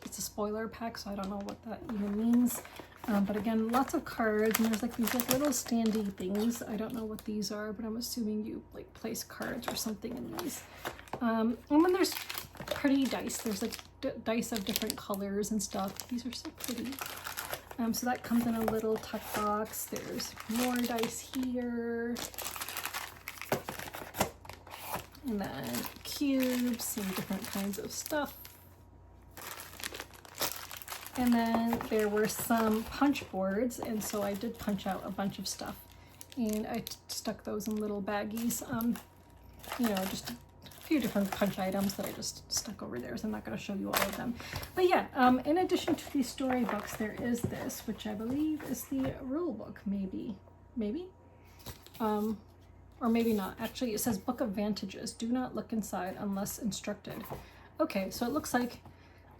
It's a spoiler pack, so I don't know what that even means. But again, lots of cards, and there's like these like little standy things. I don't know what these are, but I'm assuming you like place cards or something in these. And then there's pretty dice. There's like dice of different colors and stuff. These are so pretty. So that comes in a little tuck box. There's more dice here. And then cubes and different kinds of stuff. And then there were some punch boards, and so I did punch out a bunch of stuff. And I stuck those in little baggies. You know, just a few different punch items that I just stuck over there, so I'm not going to show you all of them. But yeah, in addition to these storybooks, there is this, which I believe is the rule book, maybe. Or maybe not. Actually, it says Book of Vantages. Do not look inside unless instructed. Okay, so it looks like,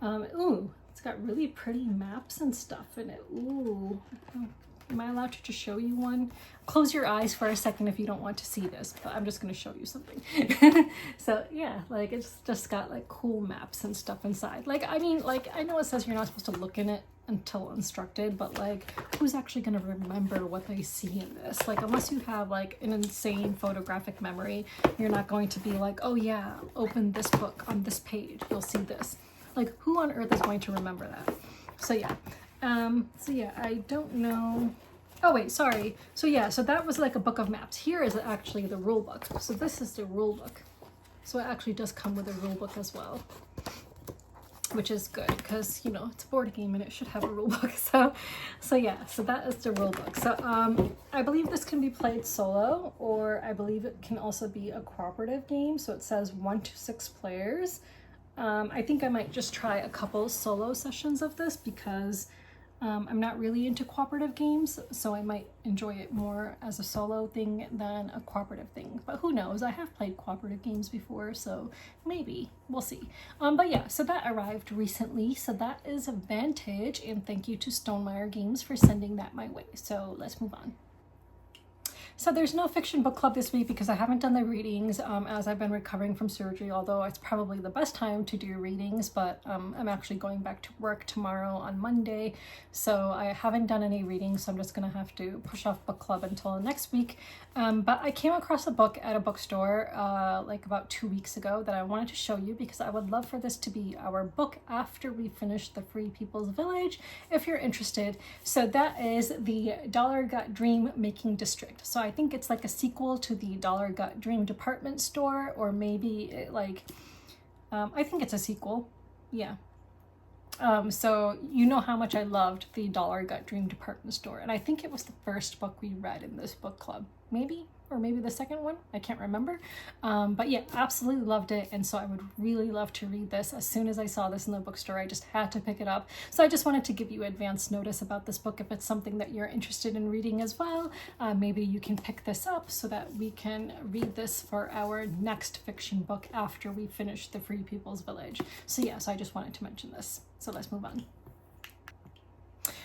ooh, it's got really pretty maps and stuff in it. Ooh, am I allowed to just show you one? Close your eyes for a second if you don't want to see this, but I'm just going to show you something. So yeah, like, it's just got like cool maps and stuff inside. Like, I mean, like, I know it says you're not supposed to look in it until instructed, but like, who's actually going to remember what they see in this? Like, unless you have like an insane photographic memory, you're not going to be like, oh yeah, open this book on this page, you'll see this. Like, who on earth is going to remember that? So yeah, I don't know. Oh wait, sorry. So yeah, so that was like a book of maps. Here is actually the rule book. So this is the rule book. So it actually does come with a rule book as well, which is good because, you know, it's a board game and it should have a rule book. So yeah, so that is the rule book. So I believe this can be played solo, or I believe it can also be a cooperative game. So it says 1 to 6 players. I think I might just try a couple solo sessions of this because I'm not really into cooperative games, so I might enjoy it more as a solo thing than a cooperative thing. But who knows? I have played cooperative games before, so maybe. We'll see. But yeah, so that arrived recently. So that is Vantage, and thank you to Stonemaier Games for sending that my way. So let's move on. So there's no fiction book club this week because I haven't done the readings as I've been recovering from surgery, although it's probably the best time to do readings, but I'm actually going back to work tomorrow on Monday, so I haven't done any readings, so I'm just going to have to push off book club until next week. But I came across a book at a bookstore like about 2 weeks ago that I wanted to show you because I would love for this to be our book after we finish the Free People's Village, if you're interested. So that is the Dollar Gut Dream Making District. So I think it's like a sequel to the Dollar Gut Dream Department Store, or maybe it like, I think it's a sequel. Yeah. So you know how much I loved the Dollar Gut Dream Department Store, and I think it was the first book we read in this book club, maybe, or maybe the second one, I can't remember. But yeah, absolutely loved it, and so I would really love to read this. As soon as I saw this in the bookstore, I just had to pick it up. So I just wanted to give you advance notice about this book if it's something that you're interested in reading as well. Maybe you can pick this up so that we can read this for our next fiction book after we finish the Free People's Village. So yeah, so I just wanted to mention this. So let's move on.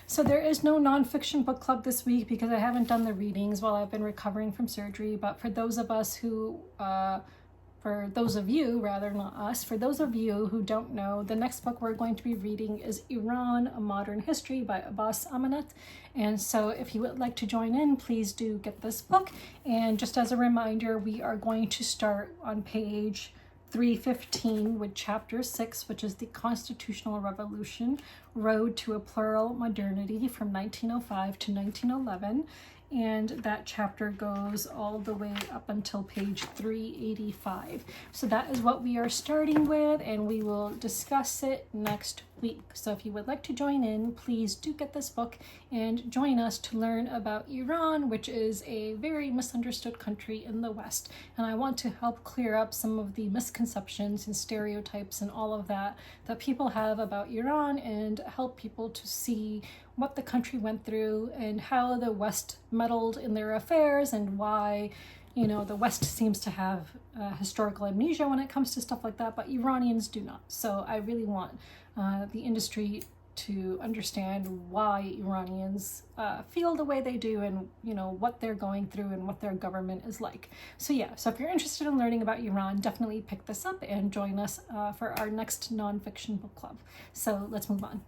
So there is no nonfiction book club this week because I haven't done the readings while I've been recovering from surgery. But for those of us who, for those of you, rather, not us, for those of you who don't know, the next book we're going to be reading is Iran, A Modern History by Abbas Amanat. And so if you would like to join in, please do get this book. And just as a reminder, we are going to start on page 315 with chapter 6, which is the Constitutional Revolution, Road to a Plural Modernity from 1905 to 1911. And that chapter goes all the way up until page 385. So that is what we are starting with, and we will discuss it next week. So if you would like to join in, please do get this book and join us to learn about Iran, which is a very misunderstood country in the West. And I want to help clear up some of the misconceptions and stereotypes and all of that people have about Iran, and help people to see what the country went through and how the West meddled in their affairs, and why, you know, the West seems to have historical amnesia when it comes to stuff like that, but Iranians do not. So I really want the industry to understand why Iranians feel the way they do, and, you know, what they're going through and what their government is like. So yeah, so if you're interested in learning about Iran, definitely pick this up and join us for our next nonfiction book club. So let's move on.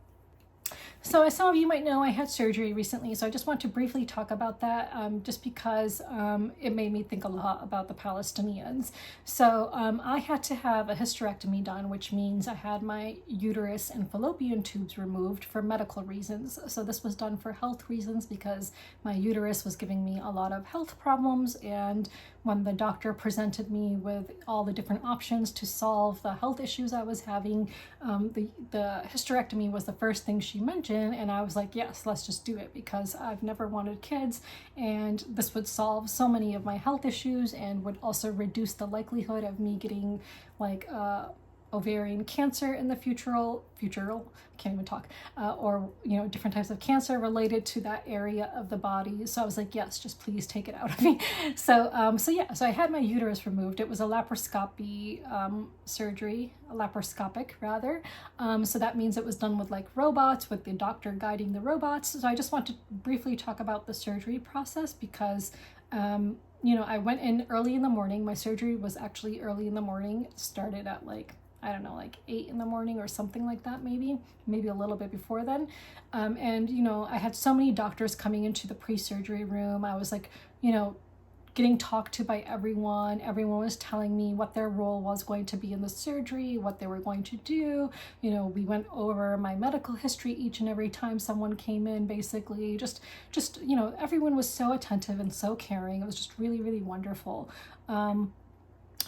So as some of you might know, I had surgery recently, so I just want to briefly talk about that, just because it made me think a lot about the Palestinians. So I had to have a hysterectomy done, which means I had my uterus and fallopian tubes removed for medical reasons. So this was done for health reasons, because my uterus was giving me a lot of health problems, and when the doctor presented me with all the different options to solve the health issues I was having, the hysterectomy was the first thing she mentioned, and I was like, yes, let's just do it, because I've never wanted kids, and this would solve so many of my health issues and would also reduce the likelihood of me getting like ovarian cancer in the future, can't even talk, or, you know, different types of cancer related to that area of the body. So I was like, yes, just please take it out of me. So so I had my uterus removed. It was a laparoscopy surgery, a laparoscopic rather. So that means it was done with like robots, with the doctor guiding the robots. So I just want to briefly talk about the surgery process, because you know, I went in early in the morning. My surgery was actually early in the morning. It started at like, I don't know, like 8 in the morning or something like that, maybe a little bit before then. And, you know, I had so many doctors coming into the pre-surgery room. I was like, you know, getting talked to by everyone. Everyone was telling me what their role was going to be in the surgery, what they were going to do. You know, we went over my medical history each and every time someone came in, basically. Just, you know, everyone was so attentive and so caring. It was just really, really wonderful.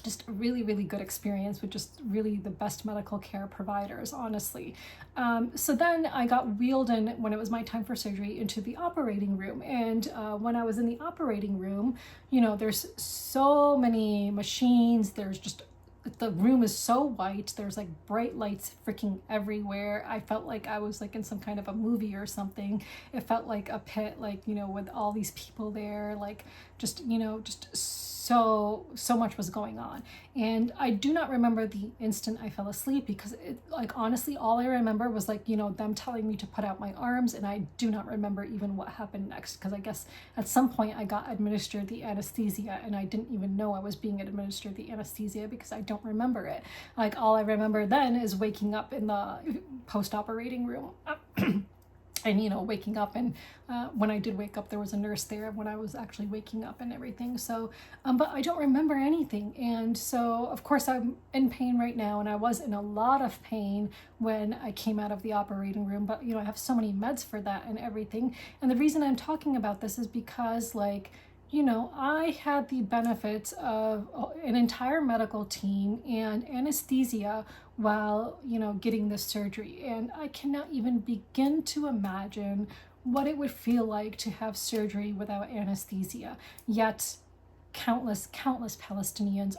Just a really, really good experience with just really the best medical care providers, honestly. So then I got wheeled in, when it was my time for surgery, into the operating room. And when I was in the operating room, you know, there's so many machines. There's just, the room is so white. There's like bright lights freaking everywhere. I felt like I was like in some kind of a movie or something. It felt like a pit, like, you know, with all these people there, like just, you know, just so much was going on. And I do not remember the instant I fell asleep, because it, like, honestly, all I remember was like, you know, them telling me to put out my arms, and I do not remember even what happened next, because I guess at some point I got administered the anesthesia, and I didn't even know I was being administered the anesthesia, because I don't remember it. Like, all I remember then is waking up in the post-operating room. And, you know, waking up, and when I did wake up, there was a nurse there when I was actually waking up and everything. So, but I don't remember anything. And so, of course, I'm in pain right now, and I was in a lot of pain when I came out of the operating room. But, you know, I have so many meds for that and everything. And the reason I'm talking about this is because, like, you know, I had the benefits of an entire medical team and anesthesia while, you know, getting this surgery. And I cannot even begin to imagine what it would feel like to have surgery without anesthesia. Yet countless Palestinians,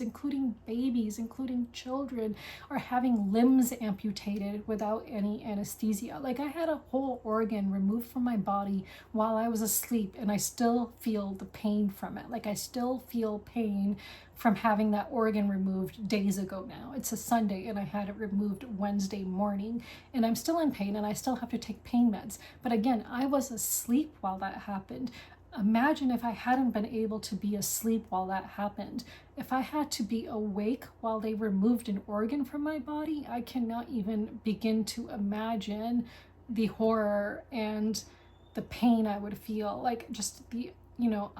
including babies, including children, are having limbs amputated without any anesthesia. Like, I had a whole organ removed from my body while I was asleep, and I still feel the pain from it. Like, I still feel pain from having that organ removed days ago now. It's a Sunday, and I had it removed Wednesday morning, and I'm still in pain, and I still have to take pain meds. But again, I was asleep while that happened. Imagine if I hadn't been able to be asleep while that happened. If I had to be awake while they removed an organ from my body, I cannot even begin to imagine the horror and the pain I would feel. Like, just the, you know,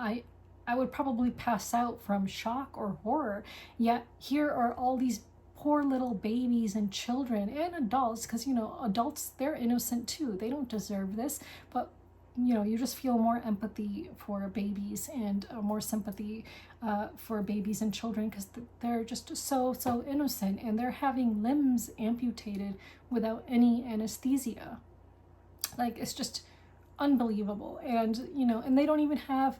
I would probably pass out from shock or horror. Yet here are all these poor little babies and children and adults, because, you know, adults, they're innocent too. They don't deserve this. But, you know, you just feel more empathy for babies and more sympathy for babies and children, because they're just so innocent, and they're having limbs amputated without any anesthesia. Like, it's just unbelievable. And, you know, and they don't even have,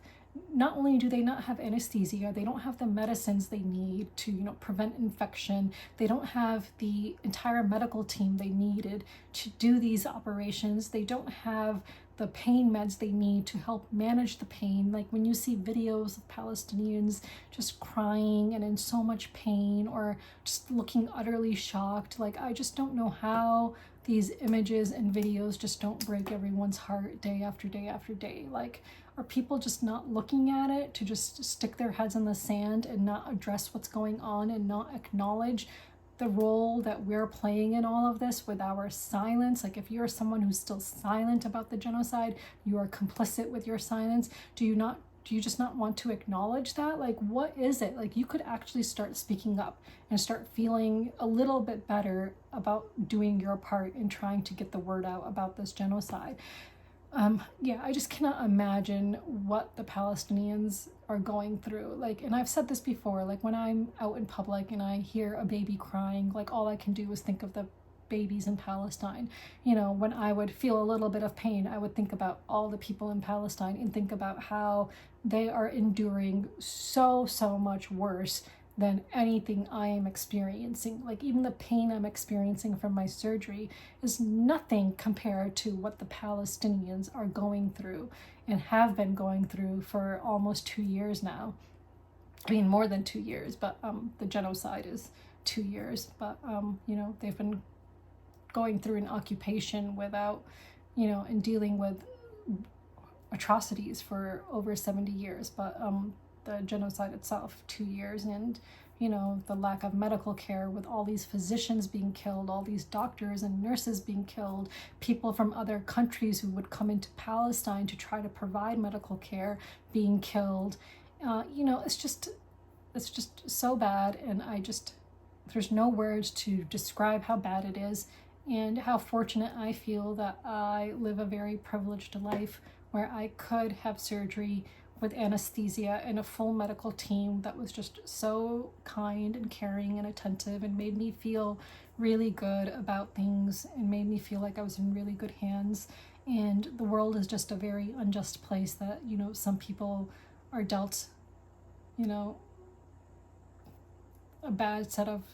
not only do they not have anesthesia, they don't have the medicines they need to, you know, prevent infection. They don't have the entire medical team they needed to do these operations. They don't have the pain meds they need to help manage the pain. Like, when you see videos of Palestinians just crying and in so much pain, or just looking utterly shocked, like, I just don't know how these images and videos just don't break everyone's heart day after day after day. Like, are people just not looking at it to just stick their heads in the sand and not address what's going on and not acknowledge the role that we're playing in all of this with our silence? Like, if you're someone who's still silent about the genocide, you are complicit with your silence. Do you just not want to acknowledge that? Like, what is it? Like, you could actually start speaking up and start feeling a little bit better about doing your part in trying to get the word out about this genocide. Yeah, I just cannot imagine what the Palestinians are going through. Like, and I've said this before, like, when I'm out in public and I hear a baby crying, like, all I can do is think of the babies in Palestine. You know, when I would feel a little bit of pain, I would think about all the people in Palestine and think about how they are enduring so much worse than anything I am experiencing. Like, even the pain I'm experiencing from my surgery is nothing compared to what the Palestinians are going through and have been going through for almost 2 years now. I mean, more than 2 years, but the genocide is 2 years. But, you know, they've been going through an occupation without, you know, and dealing with atrocities for over 70 years. But the genocide itself, 2 years, and, you know, the lack of medical care with all these physicians being killed, all these doctors and nurses being killed, people from other countries who would come into Palestine to try to provide medical care being killed. You know, it's just so bad, and there's no words to describe how bad it is, and how fortunate I feel that I live a very privileged life where I could have surgery with anesthesia and a full medical team that was just so kind and caring and attentive, and made me feel really good about things, and made me feel like I was in really good hands. And the world is just a very unjust place that, you know, some people are dealt, you know, a bad set of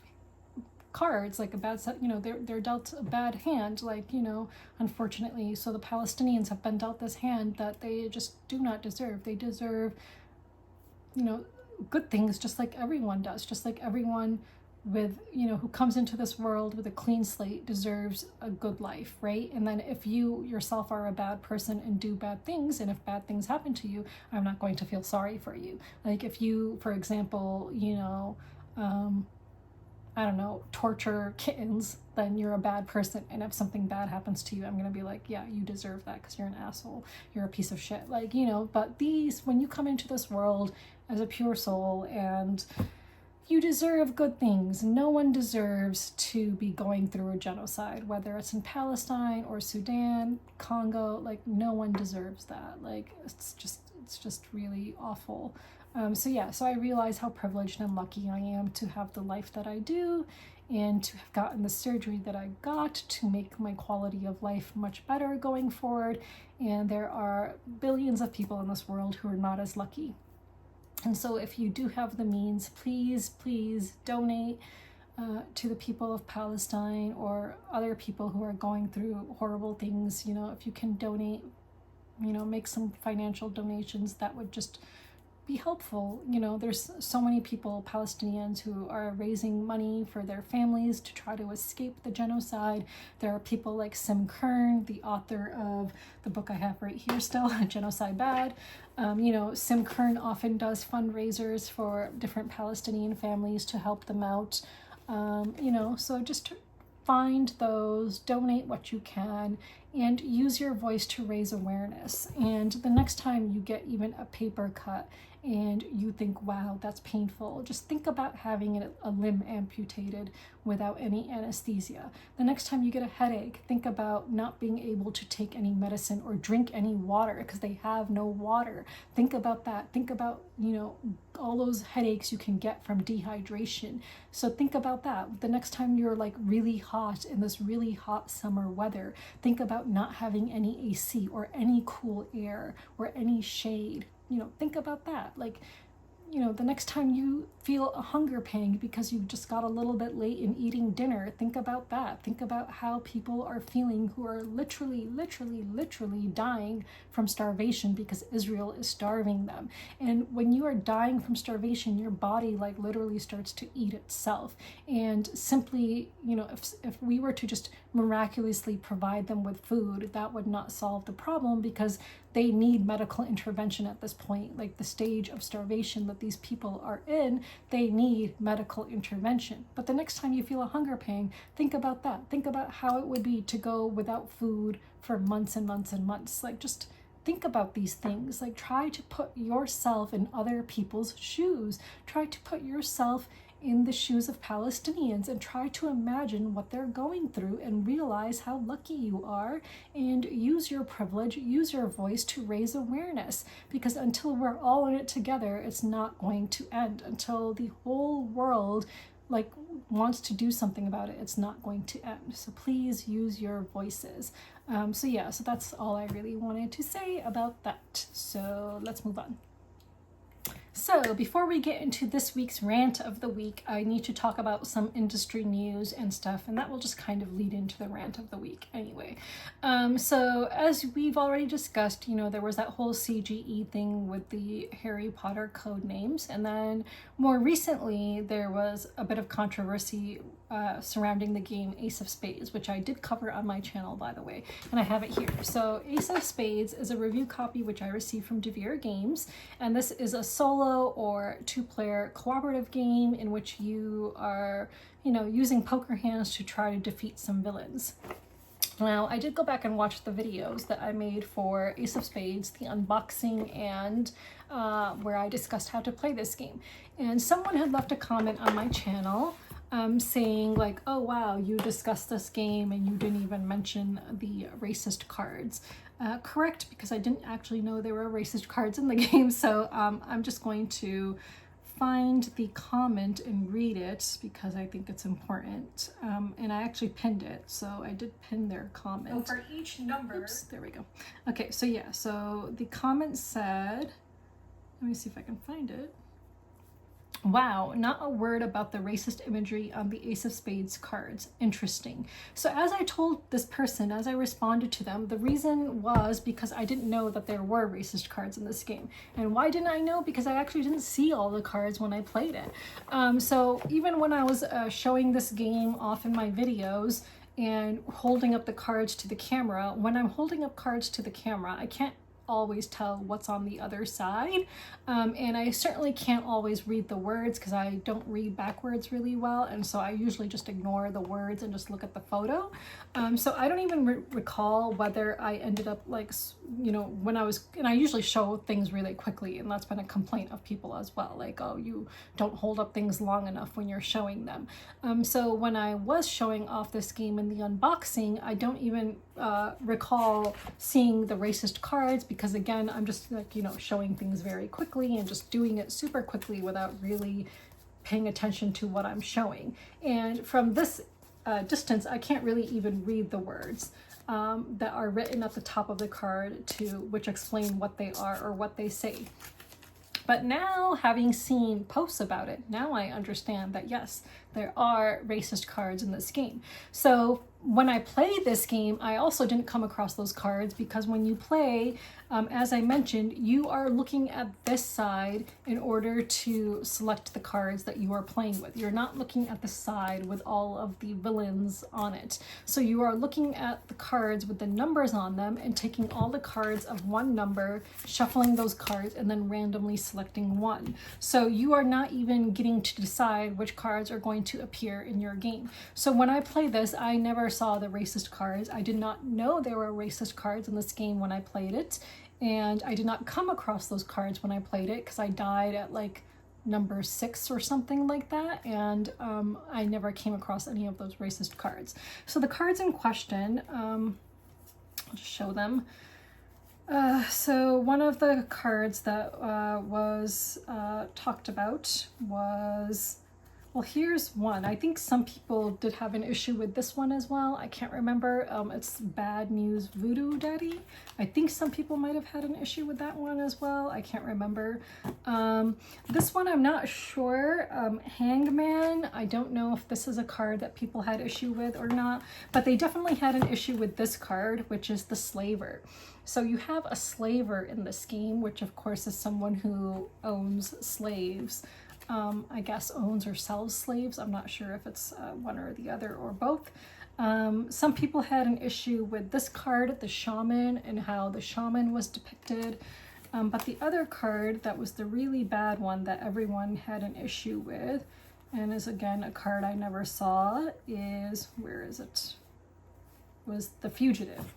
cards, like a bad set, you know, they're dealt a bad hand, like, you know, unfortunately. So the Palestinians have been dealt this hand that they just do not deserve. They deserve, you know, good things, just like everyone does, just like everyone with, you know, who comes into this world with a clean slate deserves a good life, right? And then if you yourself are a bad person and do bad things, and if bad things happen to you, I'm not going to feel sorry for you. Like, if you, for example, you know, I don't know, torture kittens, then you're a bad person. And if something bad happens to you, I'm going to be like, yeah, you deserve that because you're an asshole. You're a piece of shit. Like, you know, but when you come into this world as a pure soul, and you deserve good things. No one deserves to be going through a genocide, whether it's in Palestine or Sudan, Congo. Like, no one deserves that. Like, it's just really awful. So I realize how privileged and lucky I am to have the life that I do, and to have gotten the surgery that I got to make my quality of life much better going forward. And there are billions of people in this world who are not as lucky. And so if you do have the means, please donate to the people of Palestine or other people who are going through horrible things. You know, if you can donate, you know, make some financial donations, that would just be helpful. You know, there's so many people, Palestinians, who are raising money for their families to try to escape the genocide. There are people like Sim Kern, the author of the book I have right here still, Genocide Bad. You know, Sim Kern often does fundraisers for different Palestinian families to help them out. You know, so just find those, donate what you can, and use your voice to raise awareness. And the next time you get even a paper cut and you think, wow, that's painful, just think about having a limb amputated without any anesthesia. The next time you get a headache, think about not being able to take any medicine or drink any water because they have no water. Think about that. Think about, all those headaches you can get from dehydration. So think about that. The next time you're like really hot in this really hot summer weather, think about not having any AC or any cool air or any shade. Think about that. Like, the next time you feel a hunger pang because you just got a little bit late in eating dinner, think about that. Think about how people are feeling who are literally dying from starvation because Israel is starving them. And when you are dying from starvation, your body like literally starts to eat itself. And simply, if we were to just miraculously provide them with food, that would not solve the problem because they need medical intervention at this point. Like the stage of starvation that these people are in, they need medical intervention. But the next time you feel a hunger pang, think about that. Think about how it would be to go without food for months and months and months. Like, just think about these things. Like, try to put yourself in other people's shoes. Try to put yourself in the shoes of Palestinians and try to imagine what they're going through and realize how lucky you are, and use your privilege, use your voice to raise awareness, because until we're all in it together, it's not going to end. Until the whole world wants to do something about it, it's not going to end. So please use your voices. So that's all I really wanted to say about that. So let's move on. So before we get into this week's rant of the week, I need to talk about some industry news and stuff, and that will just kind of lead into the rant of the week anyway. So as we've already discussed, there was that whole CGE thing with the Harry Potter code names, and then more recently there was a bit of controversy surrounding the game Ace of Spades, which I did cover on my channel, by the way, and I have it here. So Ace of Spades is a review copy which I received from Devir Games, and this is a solo or two-player cooperative game in which you are, using poker hands to try to defeat some villains. Now, I did go back and watch the videos that I made for Ace of Spades, the unboxing, and where I discussed how to play this game. And someone had left a comment on my channel saying like, oh wow, you discussed this game and you didn't even mention the racist cards. Correct, because I didn't actually know there were racist cards in the game, so I'm just going to find the comment and read it because I think it's important. And I actually pinned it, so I did pin their comment. So for each number... Oops, there we go. Okay, so yeah, so the comment said, let me see if I can find it. Wow, not a word about the racist imagery on the Ace of Spades cards. Interesting. So as I told this person, as I responded to them, the reason was because I didn't know that there were racist cards in this game. And why didn't I know? Because I actually didn't see all the cards when I played it. So even when I was showing this game off in my videos and holding up the cards to the camera, when I'm holding up cards to the camera, I can't always tell what's on the other side, and I certainly can't always read the words because I don't read backwards really well, and so I usually just ignore the words and just look at the photo. So I don't even recall whether I ended up when I was, and I usually show things really quickly, and that's been a complaint of people as well, like, oh, you don't hold up things long enough when you're showing them. So when I was showing off this game in the unboxing, I don't even recall seeing the racist cards, because again, I'm just showing things very quickly and just doing it super quickly without really paying attention to what I'm showing. And from this distance, I can't really even read the words that are written at the top of the card which explain what they are or what they say. But now, having seen posts about it, now I understand that yes, there are racist cards in this game. So when I played this game, I also didn't come across those cards, because when you play, as I mentioned, you are looking at this side in order to select the cards that you are playing with. You're not looking at the side with all of the villains on it. So you are looking at the cards with the numbers on them and taking all the cards of one number, shuffling those cards, and then randomly selecting one. So you are not even getting to decide which cards are going going to appear in your game. So when I play this, I never saw the racist cards. I did not know there were racist cards in this game when I played it, and I did not come across those cards when I played it because I died at like number 6 or something like that, and I never came across any of those racist cards. So the cards in question, I'll just show them. So one of the cards that was talked about was, well, here's one. I think some people did have an issue with this one as well. I can't remember. It's Bad News Voodoo Daddy. I think some people might have had an issue with that one as well. I can't remember. This one, I'm not sure. Hangman, I don't know if this is a card that people had issue with or not, but they definitely had an issue with this card, which is the Slaver. So you have a slaver in this game, which of course is someone who owns slaves. I guess owns or sells slaves. I'm not sure if it's one or the other or both. Some people had an issue with this card, the Shaman, and how the Shaman was depicted. But the other card that was the really bad one that everyone had an issue with, and is again a card I never saw, is, where is it? Was the Fugitive.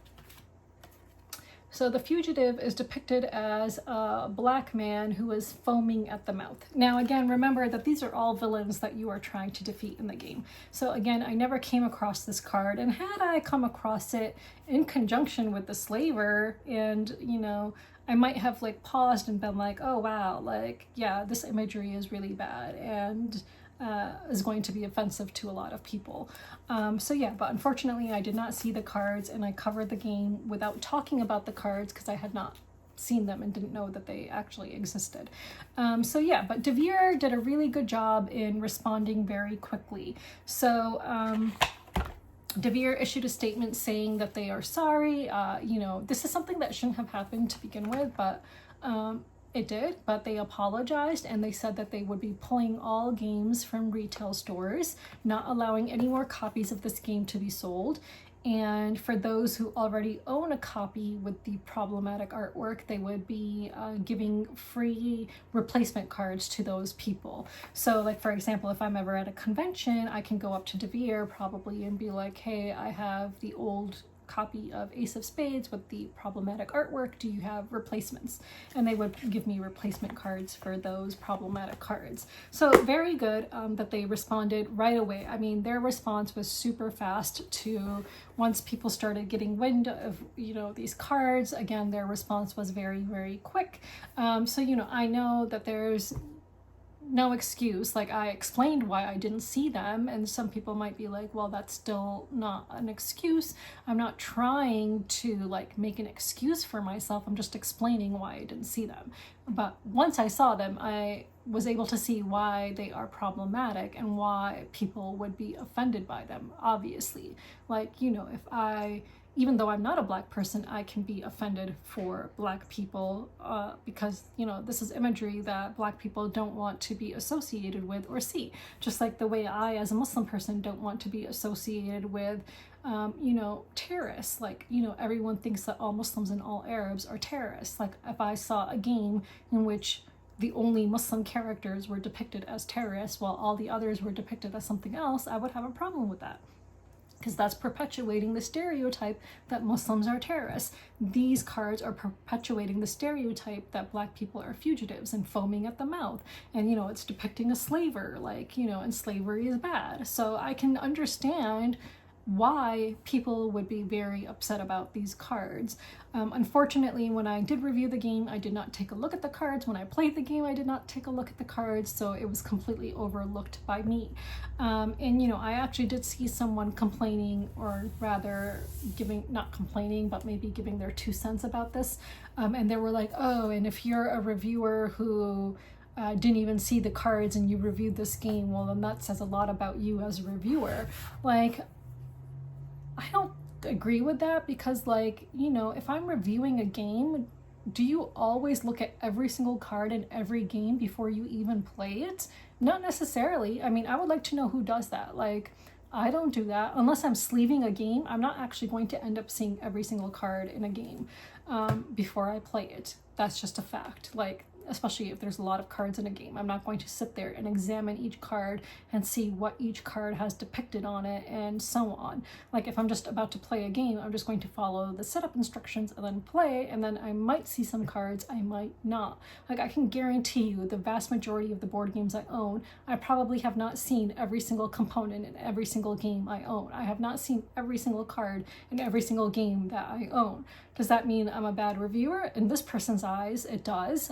So the Fugitive is depicted as a black man who is foaming at the mouth. Now, again, remember that these are all villains that you are trying to defeat in the game. So again, I never came across this card, and had I come across it in conjunction with the Slaver, and, you know, I might have like paused and been like, oh wow, like, yeah, this imagery is really bad and is going to be offensive to a lot of people. So yeah, but unfortunately I did not see the cards, and I covered the game without talking about the cards because I had not seen them and didn't know that they actually existed. So yeah, but Devir did a really good job in responding very quickly. So Devir issued a statement saying that they are sorry. You know, this is something that shouldn't have happened to begin with, but it did, but they apologized, and they said that they would be pulling all games from retail stores, not allowing any more copies of this game to be sold. And for those who already own a copy with the problematic artwork, they would be giving free replacement cards to those people. So like, for example, if I'm ever at a convention, I can go up to Devir probably and be like, hey, I have the old copy of Ace of Spades with the problematic artwork, do you have replacements? And they would give me replacement cards for those problematic cards. So very good that they responded right away. I mean, their response was super fast to, once people started getting wind of, you know, these cards, again, their response was very, very quick. So, you know, I know that there's no excuse. Like, I explained why I didn't see them, and some people might be like, well, that's still not an excuse. I'm not trying to like make an excuse for myself. I'm just explaining why I didn't see them. But once I saw them, I was able to see why they are problematic and why people would be offended by them. Obviously, like, you know, if even though I'm not a black person, I can be offended for black people because, you know, this is imagery that black people don't want to be associated with or see. Just like the way I, as a Muslim person, don't want to be associated with, you know, terrorists. Like, you know, everyone thinks that all Muslims and all Arabs are terrorists. Like, if I saw a game in which the only Muslim characters were depicted as terrorists while all the others were depicted as something else, I would have a problem with that, because that's perpetuating the stereotype that Muslims are terrorists. These cards are perpetuating the stereotype that black people are fugitives and foaming at the mouth. And, you know, it's depicting a slaver, like, you know, and slavery is bad. So I can understand why people would be very upset about these cards. Unfortunately, when I did review the game, I did not take a look at the cards. When I played the game, I did not take a look at the cards, so it was completely overlooked by me. And, you know, I actually did see someone complaining, or rather not complaining, but maybe giving their 2 cents about this. And they were like, oh, and if you're a reviewer who didn't even see the cards and you reviewed this game, well, then that says a lot about you as a reviewer. Like, I don't agree with that, because, like, you know, if I'm reviewing a game, do you always look at every single card in every game before you even play it? Not necessarily. I mean, I would like to know who does that. Like, I don't do that. Unless I'm sleeving a game, I'm not actually going to end up seeing every single card in a game before I play it. That's just a fact. Like, especially if there's a lot of cards in a game. I'm not going to sit there and examine each card and see what each card has depicted on it and so on. Like if I'm just about to play a game, I'm just going to follow the setup instructions and then play, and then I might see some cards, I might not. Like I can guarantee you the vast majority of the board games I own, I probably have not seen every single component in every single game I own. I have not seen every single card in every single game that I own. Does that mean I'm a bad reviewer? In this person's eyes, it does.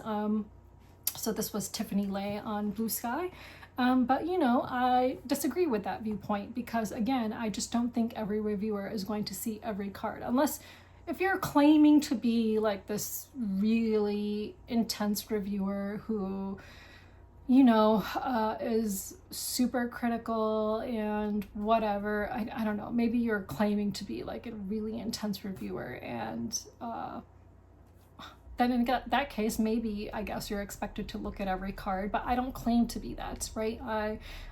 So this was Tiffany Lay on Blue Sky. But you know, I disagree with that viewpoint because again, I just don't think every reviewer is going to see every card. Unless if you're claiming to be like this really intense reviewer who, you know, is super critical and whatever. I don't know, maybe you're claiming to be like a really intense reviewer, and then in that case, maybe I guess you're expected to look at every card, but I don't claim to be that, right?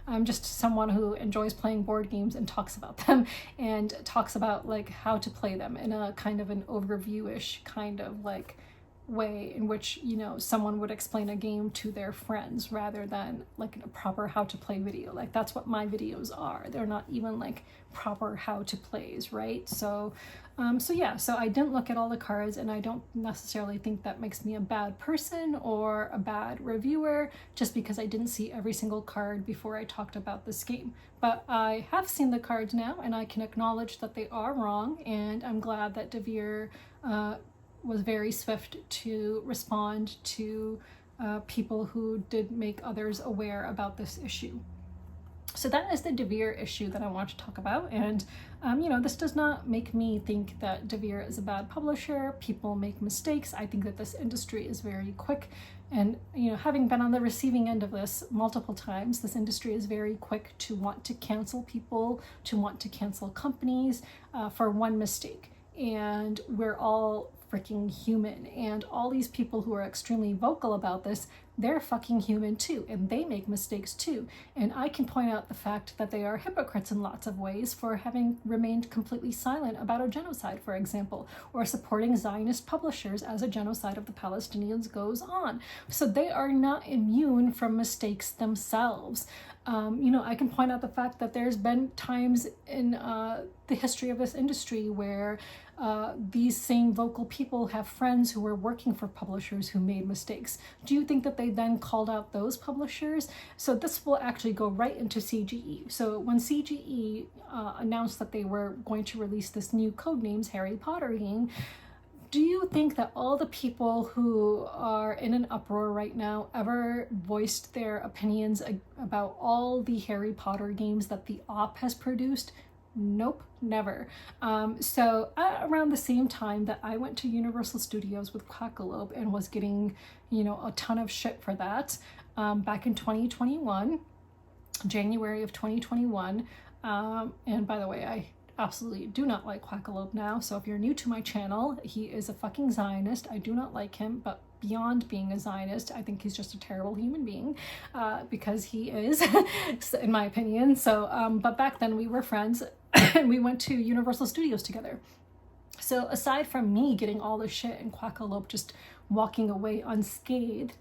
I'm just someone who enjoys playing board games and talks about them and talks about like how to play them in a kind of an overview-ish kind of like way in which, you know, someone would explain a game to their friends rather than like a proper how to play video. Like that's what my videos are. They're not even like proper how to plays, right? So yeah, so I didn't look at all the cards, and I don't necessarily think that makes me a bad person or a bad reviewer just because I didn't see every single card before I talked about this game. But I have seen the cards now, and I can acknowledge that they are wrong, and I'm glad that Devir was very swift to respond to people who did make others aware about this issue. So that is the Devir issue that I want to talk about. And, you know, this does not make me think that Devir is a bad publisher. People make mistakes. I think that this industry is very quick. And, you know, having been on the receiving end of this multiple times, this industry is very quick to want to cancel people, to want to cancel companies for one mistake. And we're all freaking human, and all these people who are extremely vocal about this, they're fucking human too, and they make mistakes too. And I can point out the fact that they are hypocrites in lots of ways for having remained completely silent about a genocide, for example, or supporting Zionist publishers as a genocide of the Palestinians goes on. So they are not immune from mistakes themselves. You know, I can point out the fact that there's been times in the history of this industry where these same vocal people have friends who were working for publishers who made mistakes. Do you think that they then called out those publishers? So this will actually go right into CGE. So when CGE announced that they were going to release this new Codenames Harry Potter game, do you think that all the people who are in an uproar right now ever voiced their opinions about all the Harry Potter games that the op has produced? Nope, never. So around the same time that I went to Universal Studios with Quackalope and was getting, you know, a ton of shit for that, back in 2021, January of 2021, and by the way, I absolutely do not like Quackalope now, so if you're new to my channel, he is a fucking Zionist. I do not like him, but beyond being a Zionist, I think he's just a terrible human being, because he is, in my opinion. So, but back then we were friends, and we went to Universal Studios together. So aside from me getting all the shit and Quackalope just walking away unscathed,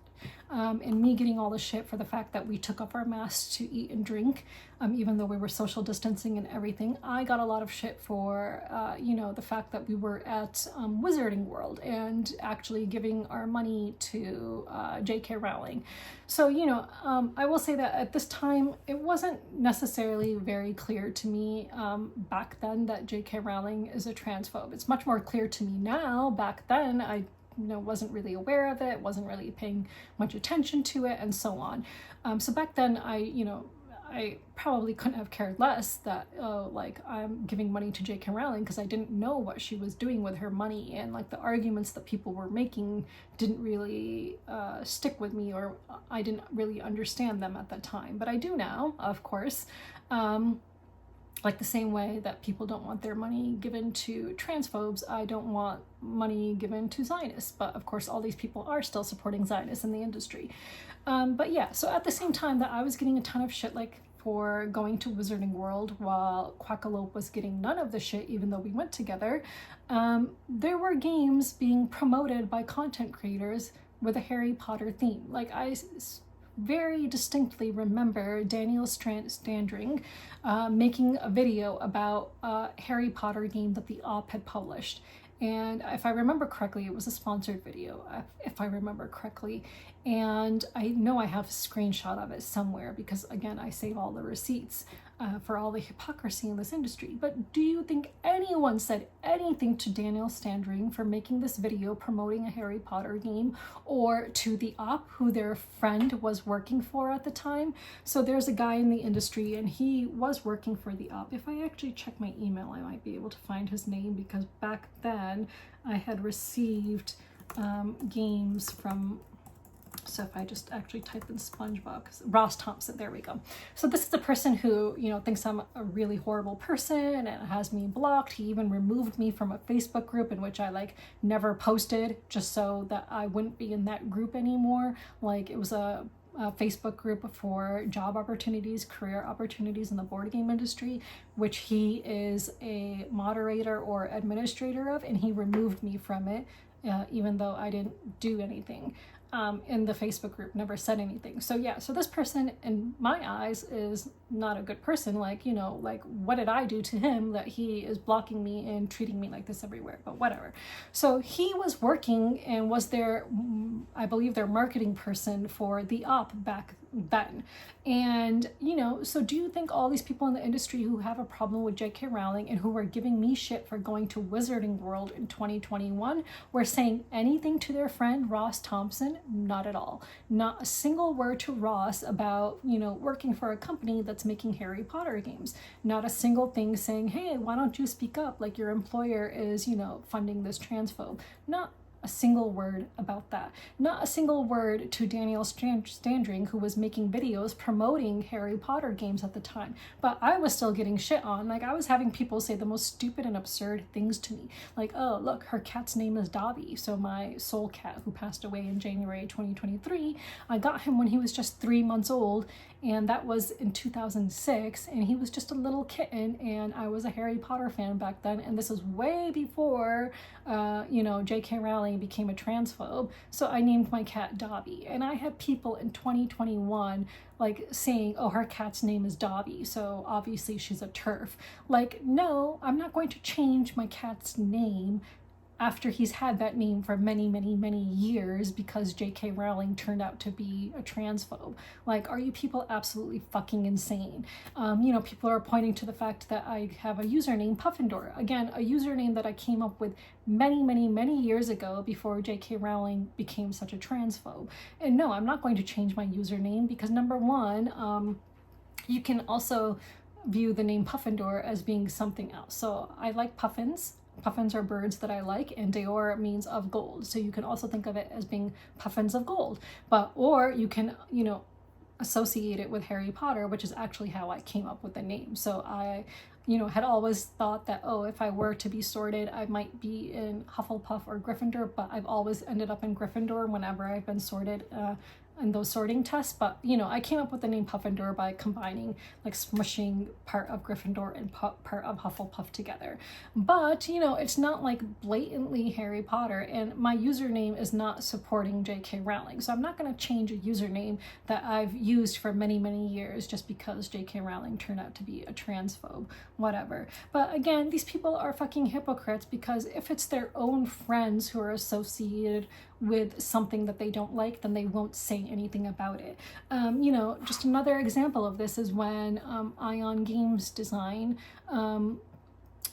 and me getting all the shit for the fact that we took off our masks to eat and drink, even though we were social distancing and everything, I got a lot of shit for, you know, the fact that we were at Wizarding World and actually giving our money to J.K. Rowling. So, you know, I will say that at this time, it wasn't necessarily very clear to me back then that J.K. Rowling is a transphobe. It's much more clear to me now. Back then, I wasn't really aware of it, wasn't really paying much attention to it, and so on. So back then, I probably couldn't have cared less that, like, I'm giving money to J.K. Rowling because I didn't know what she was doing with her money, and like the arguments that people were making didn't really stick with me, or I didn't really understand them at that time. But I do now, of course. Like the same way that people don't want their money given to transphobes, I don't want money given to Zionists. But of course, all these people are still supporting Zionists in the industry. But yeah, so at the same time that I was getting a ton of shit, like for going to Wizarding World while Quackalope was getting none of the shit, even though we went together, there were games being promoted by content creators with a Harry Potter theme. Like I very distinctly remember Daniel Standring making a video about a Harry Potter game that the Op had published. And if I remember correctly, it was a sponsored video, if I remember correctly. And I know I have a screenshot of it somewhere because, again, I save all the receipts for all the hypocrisy in this industry. But do you think anyone said anything to Daniel Standring for making this video promoting a Harry Potter game, or to the Op, who their friend was working for at the time? So there's a guy in the industry and he was working for the Op. If I actually check my email, I might be able to find his name, because back then I had received games from, so if I just actually type in SpongeBob, Ross Thompson, there we go. So this is the person who, you know, thinks I'm a really horrible person and has me blocked. He even removed me from a Facebook group in which I like never posted, just so that I wouldn't be in that group anymore. Like, it was a Facebook group for job opportunities, career opportunities in the board game industry, which he is a moderator or administrator of, and he removed me from it, even though I didn't do anything in the Facebook group, never said anything. So yeah, so this person in my eyes is not a good person. Like, you know, like, what did I do to him that he is blocking me and treating me like this everywhere? But whatever. So he was working and was their, I believe, their marketing person for the Op back then. And, you know, so do you think all these people in the industry who have a problem with J.K. Rowling and who were giving me shit for going to Wizarding World in 2021 were saying anything to their friend Ross Thompson? Not at all. Not a single word to Ross about, you know, working for a company that's making Harry Potter games. Not a single thing saying, hey, why don't you speak up? Like, your employer is, you know, funding this transphobe. Not a single word about that. Not a single word to Daniel Standring, who was making videos promoting Harry Potter games at the time. But I was still getting shit on. Like, I was having people say the most stupid and absurd things to me. Like, oh, look, her cat's name is Dobby. So my soul cat, who passed away in January 2023, I got him when he was just 3 months old, and that was in 2006, and he was just a little kitten, and I was a Harry Potter fan back then, and this was way before, you know, J.K. Rowling became a transphobe. So I named my cat Dobby, and I had people in 2021 like saying, oh, her cat's name is Dobby, so obviously she's a TERF. Like, no, I'm not going to change my cat's name after he's had that name for many, many, many years because J.K. Rowling turned out to be a transphobe. Like, are you people absolutely fucking insane? You know, people are pointing to the fact that I have a username, Puffendor. Again, a username that I came up with many, many, many years ago before J.K. Rowling became such a transphobe. And no, I'm not going to change my username because, number one, you can also view the name Puffendor as being something else. So I like puffins. Puffins are birds that I like, and Deor means of gold. So you can also think of it as being puffins of gold. But, or you can, you know, associate it with Harry Potter, which is actually how I came up with the name. So I, you know, had always thought that, oh, if I were to be sorted, I might be in Hufflepuff or Gryffindor, but I've always ended up in Gryffindor whenever I've been sorted in those sorting tests. But, you know, I came up with the name Puffendor by combining, like, smushing part of Gryffindor and part of Hufflepuff together. But, you know, it's not like blatantly Harry Potter, and my username is not supporting J.K. Rowling. So I'm not going to change a username that I've used for many, many years just because J.K. Rowling turned out to be a transphobe, whatever. But again, these people are fucking hypocrites, because if it's their own friends who are associated with something that they don't like, then they won't say anything about it. You know, just another example of this is when Ion Games Design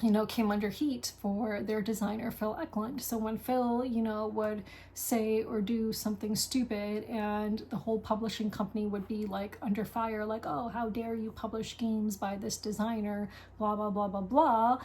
you know, came under heat for their designer, Phil Eklund. So when Phil, you know, would say or do something stupid, and the whole publishing company would be like under fire, like, oh, how dare you publish games by this designer, blah, blah, blah, blah, blah.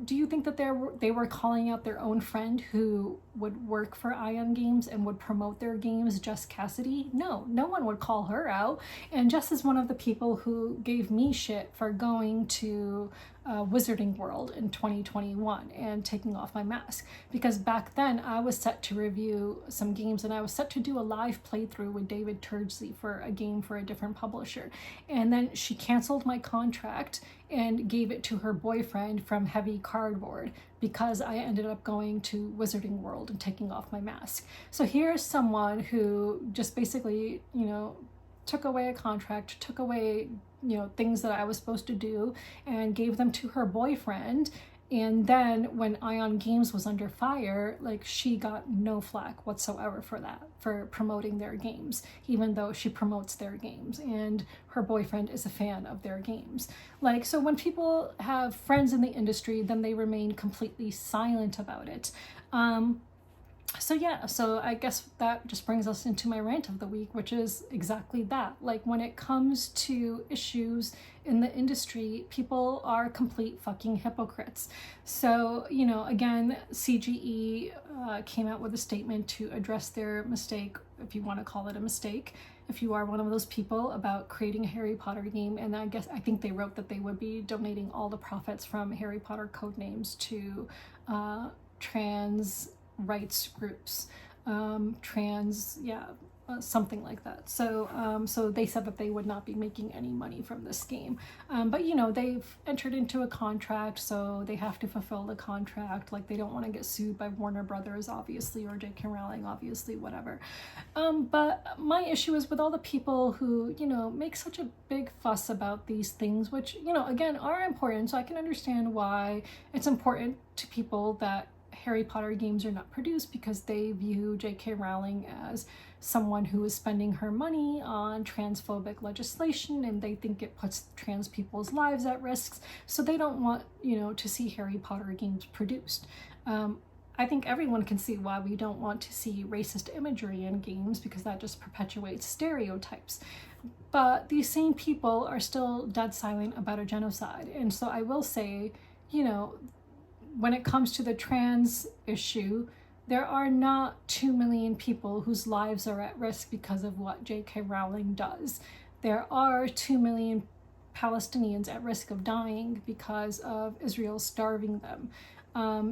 Do you think that they were calling out their own friend who would work for Ion Games and would promote their games, Jess Cassidy? No, no one would call her out. And Jess is one of the people who gave me shit for going to Wizarding World in 2021 and taking off my mask, because back then I was set to review some games and I was set to do a live playthrough with David Turgsley for a game for a different publisher, and then she canceled my contract and gave it to her boyfriend from Heavy Cardboard because I ended up going to Wizarding World and taking off my mask. So here's someone who just basically, you know, took away a contract, took away, you know, things that I was supposed to do and gave them to her boyfriend. And then when Ion Games was under fire, like, she got no flack whatsoever for that, for promoting their games, even though she promotes their games and her boyfriend is a fan of their games. Like, so when people have friends in the industry, then they remain completely silent about it. So yeah, so I guess that just brings us into my rant of the week, which is exactly that. Like, when it comes to issues in the industry, people are complete fucking hypocrites. So, you know, again, CGE came out with a statement to address their mistake, if you want to call it a mistake, if you are one of those people, about creating a Harry Potter game. And I think they wrote that they would be donating all the profits from Harry Potter Codenames to trans rights groups, something like that. So they said that they would not be making any money from this game. But you know, they've entered into a contract, so they have to fulfill the contract. Like, they don't want to get sued by Warner Brothers, obviously, or J.K. Rowling, obviously, whatever. But my issue is with all the people who, you know, make such a big fuss about these things, which, you know, again, are important. So I can understand why it's important to people that Harry Potter games are not produced, because they view J.K. Rowling as someone who is spending her money on transphobic legislation, and they think it puts trans people's lives at risk. So they don't want, you know, to see Harry Potter games produced. I think everyone can see why we don't want to see racist imagery in games, because that just perpetuates stereotypes. But these same people are still dead silent about a genocide. And so I will say, you know, when it comes to the trans issue, there are not 2 million people whose lives are at risk because of what J.K. Rowling does. There are 2 million Palestinians at risk of dying because of Israel starving them.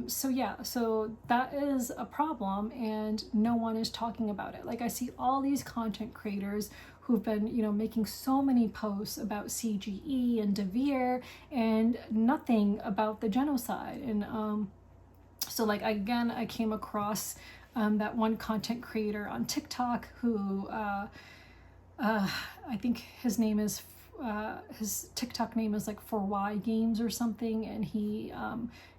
So that is a problem, and no one is talking about it. Like, I see all these content creators who've been, you know, making so many posts about CGE and Devir and nothing about the genocide. And so, like, again, I came across that one content creator on TikTok who I think his name is his TikTok name is like For Why Games or something, and he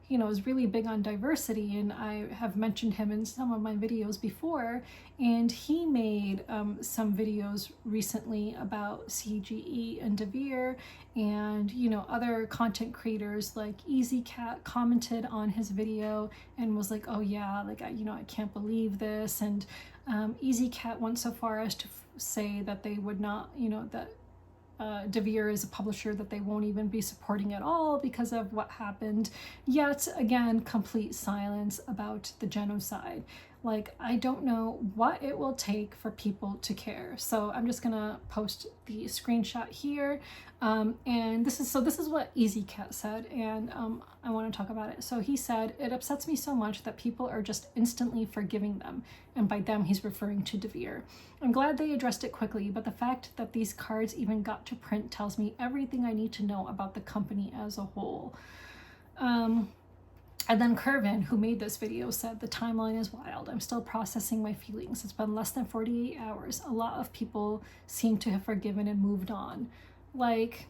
you know, is really big on diversity, and I have mentioned him in some of my videos before, and he made some videos recently about CGE and Devir, and, you know, other content creators like EasyCat commented on his video and was like, oh yeah, like, I can't believe this. And EasyCat went so far as to say that they would not, you know, that Devir is a publisher that they won't even be supporting at all because of what happened. Yet again, complete silence about the genocide. Like, I don't know what it will take for people to care. So I'm just gonna post the screenshot here. And this is what EasyCat said, and I want to talk about it. So he said, "It upsets me so much that people are just instantly forgiving them." And by them, he's referring to Devir. "I'm glad they addressed it quickly, but the fact that these cards even got to print tells me everything I need to know about the company as a whole." And then Kervin, who made this video, said, "The timeline is wild. I'm still processing my feelings. It's been less than 48 hours. A lot of people seem to have forgiven and moved on." Like,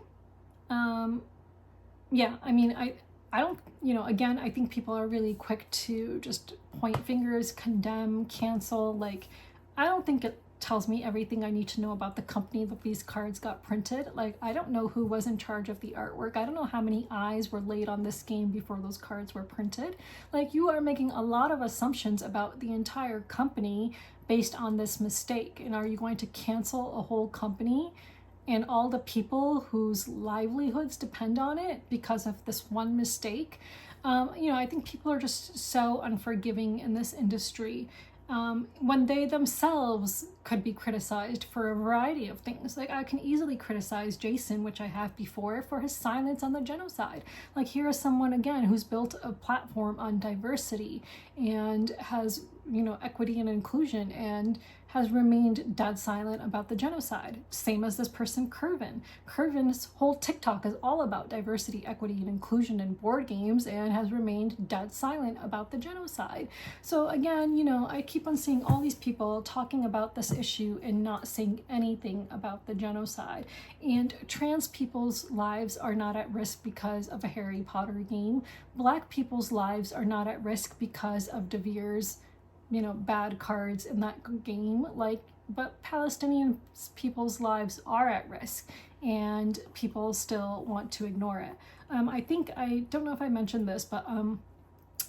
yeah, I mean, I don't, you know, again, I think people are really quick to just point fingers, condemn, cancel. Like, I don't think it tells me everything I need to know about the company that these cards got printed. Like, I don't know who was in charge of the artwork. I don't know how many eyes were laid on this game before those cards were printed. Like, you are making a lot of assumptions about the entire company based on this mistake. And are you going to cancel a whole company and all the people whose livelihoods depend on it because of this one mistake? You know, I think people are just so unforgiving in this industry, when they themselves could be criticized for a variety of things. Like, I can easily criticize Jason, which I have before, for his silence on the genocide. Like, here is someone, again, who's built a platform on diversity and has, you know, equity and inclusion, and has remained dead silent about the genocide. Same as this person, Curvin. Curvin's whole TikTok is all about diversity, equity, and inclusion in board games and has remained dead silent about the genocide. So again, I keep on seeing all these people talking about this issue and not saying anything about the genocide. And trans people's lives are not at risk because of a Harry Potter game. Black people's lives are not at risk because of Devir's bad cards in that game. But Palestinian people's lives are at risk, and people still want to ignore it. I don't know if I mentioned this, but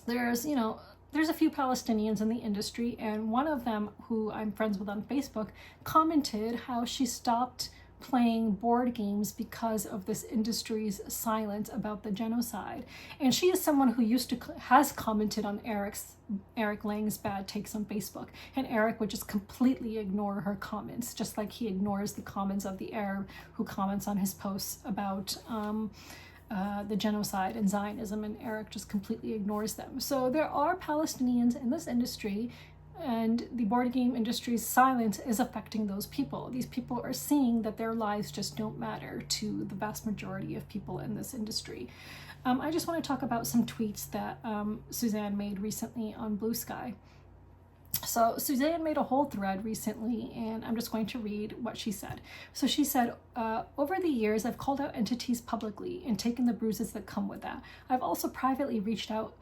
there's a few Palestinians in the industry, and one of them, who I'm friends with on Facebook, commented how she stopped playing board games because of this industry's silence about the genocide. And she is someone who has commented on Eric Lang's bad takes on Facebook, and Eric would just completely ignore her comments, just like he ignores the comments of the Arab who comments on his posts about the genocide and Zionism, and Eric just completely ignores them. So there are Palestinians in this industry, and the board game industry's silence is affecting those people. These people are seeing that their lives just don't matter to the vast majority of people in this industry. I just want to talk about some tweets that Suzanne made recently on Blue Sky. So Suzanne made a whole thread recently, and I'm just going to read what she said. So she said, over the years, I've called out entities publicly and taken the bruises that come with that. I've also privately reached out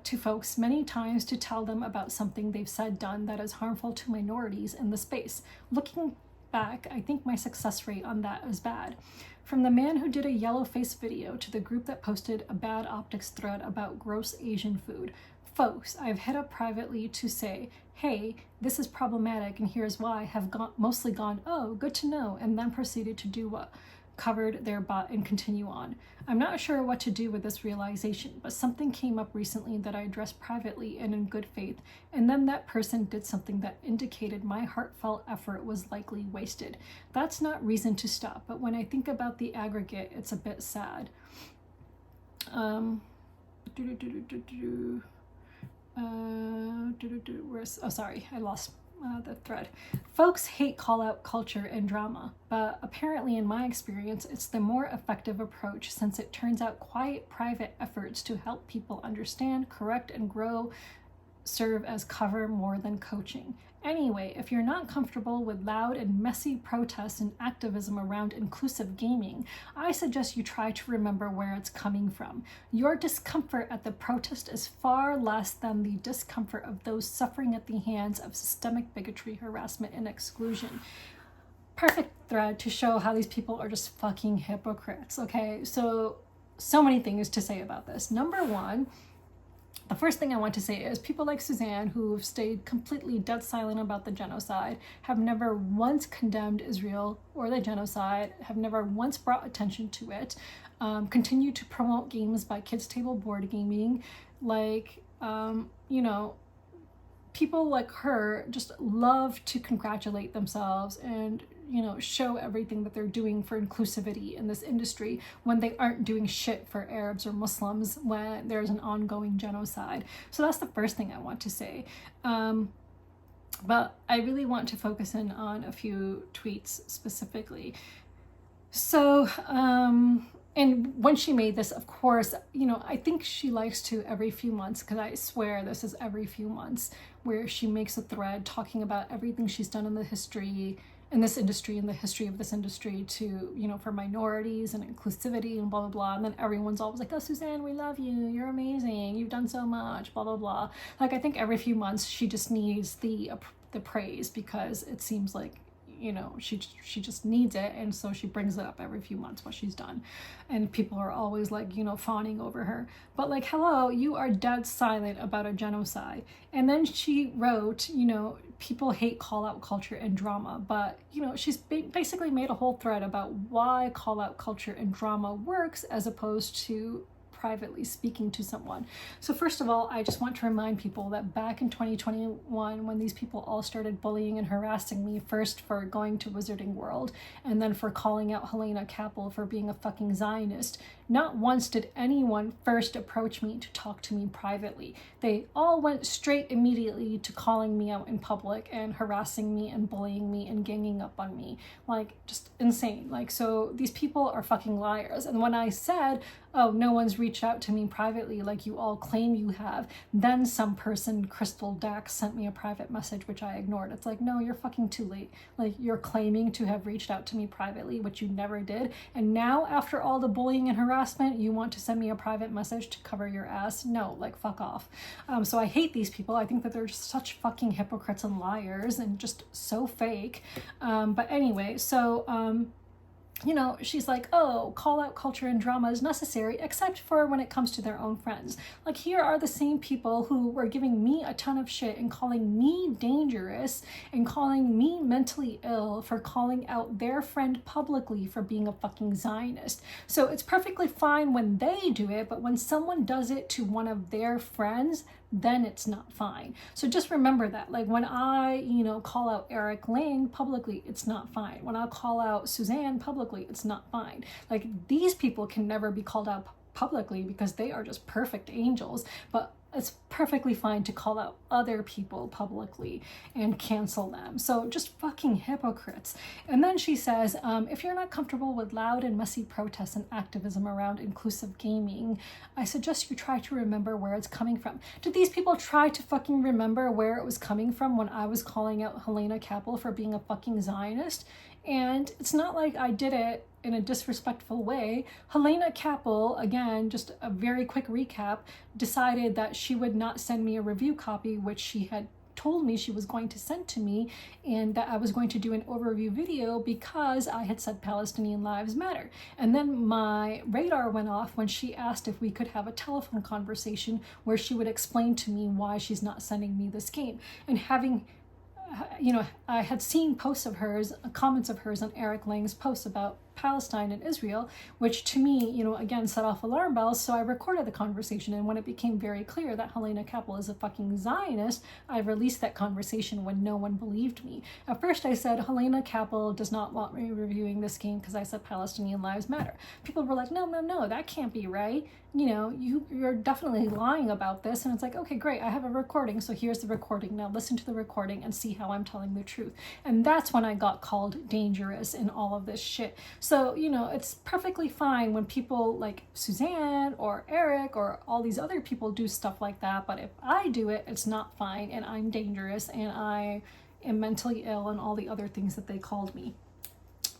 to folks many times to tell them about something they've said, done that is harmful to minorities in the space. Looking back, I think my success rate on that is bad. From the man who did a yellow face video to the group that posted a bad optics thread about gross Asian food. Folks I've hit up privately to say, hey, this is problematic and here's why, have mostly gone, oh, good to know, and then proceeded to do what covered their butt and continue on. I'm not sure what to do with this realization, but something came up recently that I addressed privately and in good faith, and then that person did something that indicated my heartfelt effort was likely wasted. That's not reason to stop, but when I think about the aggregate, it's a bit sad. Sorry, I lost the thread. Folks hate call-out culture and drama, but apparently in my experience, it's the more effective approach, since it turns out quiet, private efforts to help people understand, correct, and grow serve as cover more than coaching. Anyway, if you're not comfortable with loud and messy protests and activism around inclusive gaming, I suggest you try to remember where it's coming from. Your discomfort at the protest is far less than the discomfort of those suffering at the hands of systemic bigotry, harassment, and exclusion. Perfect thread to show how these people are just fucking hypocrites, okay? So many things to say about this. Number one, the first thing I want to say is people like Suzanne, who've stayed completely dead silent about the genocide, have never once condemned Israel or the genocide, have never once brought attention to it, continue to promote games by Kids Table Board Gaming. People like her just love to congratulate themselves and show everything that they're doing for inclusivity in this industry when they aren't doing shit for Arabs or Muslims when there's an ongoing genocide. So that's the first thing I want to say. But I really want to focus in on a few tweets specifically. So, and when she made this, of course, I think she likes to every few months, because I swear this is every few months, where she makes a thread talking about everything she's done in the history in this industry, in the history of this industry to, for minorities and inclusivity and blah, blah, blah. And then everyone's always like, oh, Suzanne, we love you. You're amazing. You've done so much, blah, blah, blah. I think every few months she just needs the praise, because it seems like, she just needs it. And so she brings it up every few months, what she's done. And people are always fawning over her. But hello, you are dead silent about a genocide. And then she wrote, people hate call-out culture and drama. But, she's basically made a whole thread about why call-out culture and drama works as opposed to privately speaking to someone. So first of all, I just want to remind people that back in 2021, when these people all started bullying and harassing me, first for going to Wizarding World, and then for calling out Helena Kappel for being a fucking Zionist, not once did anyone first approach me to talk to me privately. They all went straight immediately to calling me out in public and harassing me and bullying me and ganging up on me. Like, just insane. Like, so these people are fucking liars. And when I said, oh, no one's reached out to me privately like you all claim you have, then some person, Crystal Dax, sent me a private message, which I ignored. It's like, no, you're fucking too late. Like, you're claiming to have reached out to me privately, which you never did. And now, after all the bullying and harassment, you want to send me a private message to cover your ass? No, like, fuck off. So I hate these people. I think that they're just such fucking hypocrites and liars and just so fake. But anyway, so you know, she's like, oh, call out culture and drama is necessary, except for when it comes to their own friends. Like, here are the same people who were giving me a ton of shit and calling me dangerous and calling me mentally ill for calling out their friend publicly for being a fucking Zionist. So it's perfectly fine when they do it, but when someone does it to one of their friends, then it's not fine. So just remember that. Like, when I, you know, call out Eric Lang publicly, it's not fine. When I call out Suzanne publicly, it's not fine. Like, these people can never be called out publicly because they are just perfect angels, but it's perfectly fine to call out other people publicly and cancel them. So just fucking hypocrites. And then she says, if you're not comfortable with loud and messy protests and activism around inclusive gaming, I suggest you try to remember where it's coming from. Did these people try to fucking remember where it was coming from when I was calling out Helena Kappel for being a fucking Zionist? And it's not like I did it in a disrespectful way. Helena Kappel, again, just a very quick recap, decided that she would not send me a review copy, which she had told me she was going to send to me, and that I was going to do an overview video because I had said Palestinian lives matter. And then my radar went off when she asked if we could have a telephone conversation where she would explain to me why she's not sending me this game. And having, you know, I had seen posts of hers, comments of hers on Eric Lang's posts about Palestine and Israel, which to me, you know, again, set off alarm bells. So I recorded the conversation, and when it became very clear that Helena Kappel is a fucking Zionist, I released that conversation when no one believed me. At first I said, Helena Kappel does not want me reviewing this game because I said Palestinian lives matter. People were like, no, that can't be right. You know, you're definitely lying about this. And it's like, okay, great, I have a recording, so here's the recording. Now listen to the recording and see how I'm telling the truth. And that's when I got called dangerous in all of this shit. So, you know, it's perfectly fine when people like Suzanne or Eric or all these other people do stuff like that. But if I do it, it's not fine, and I'm dangerous, and I am mentally ill, and all the other things that they called me.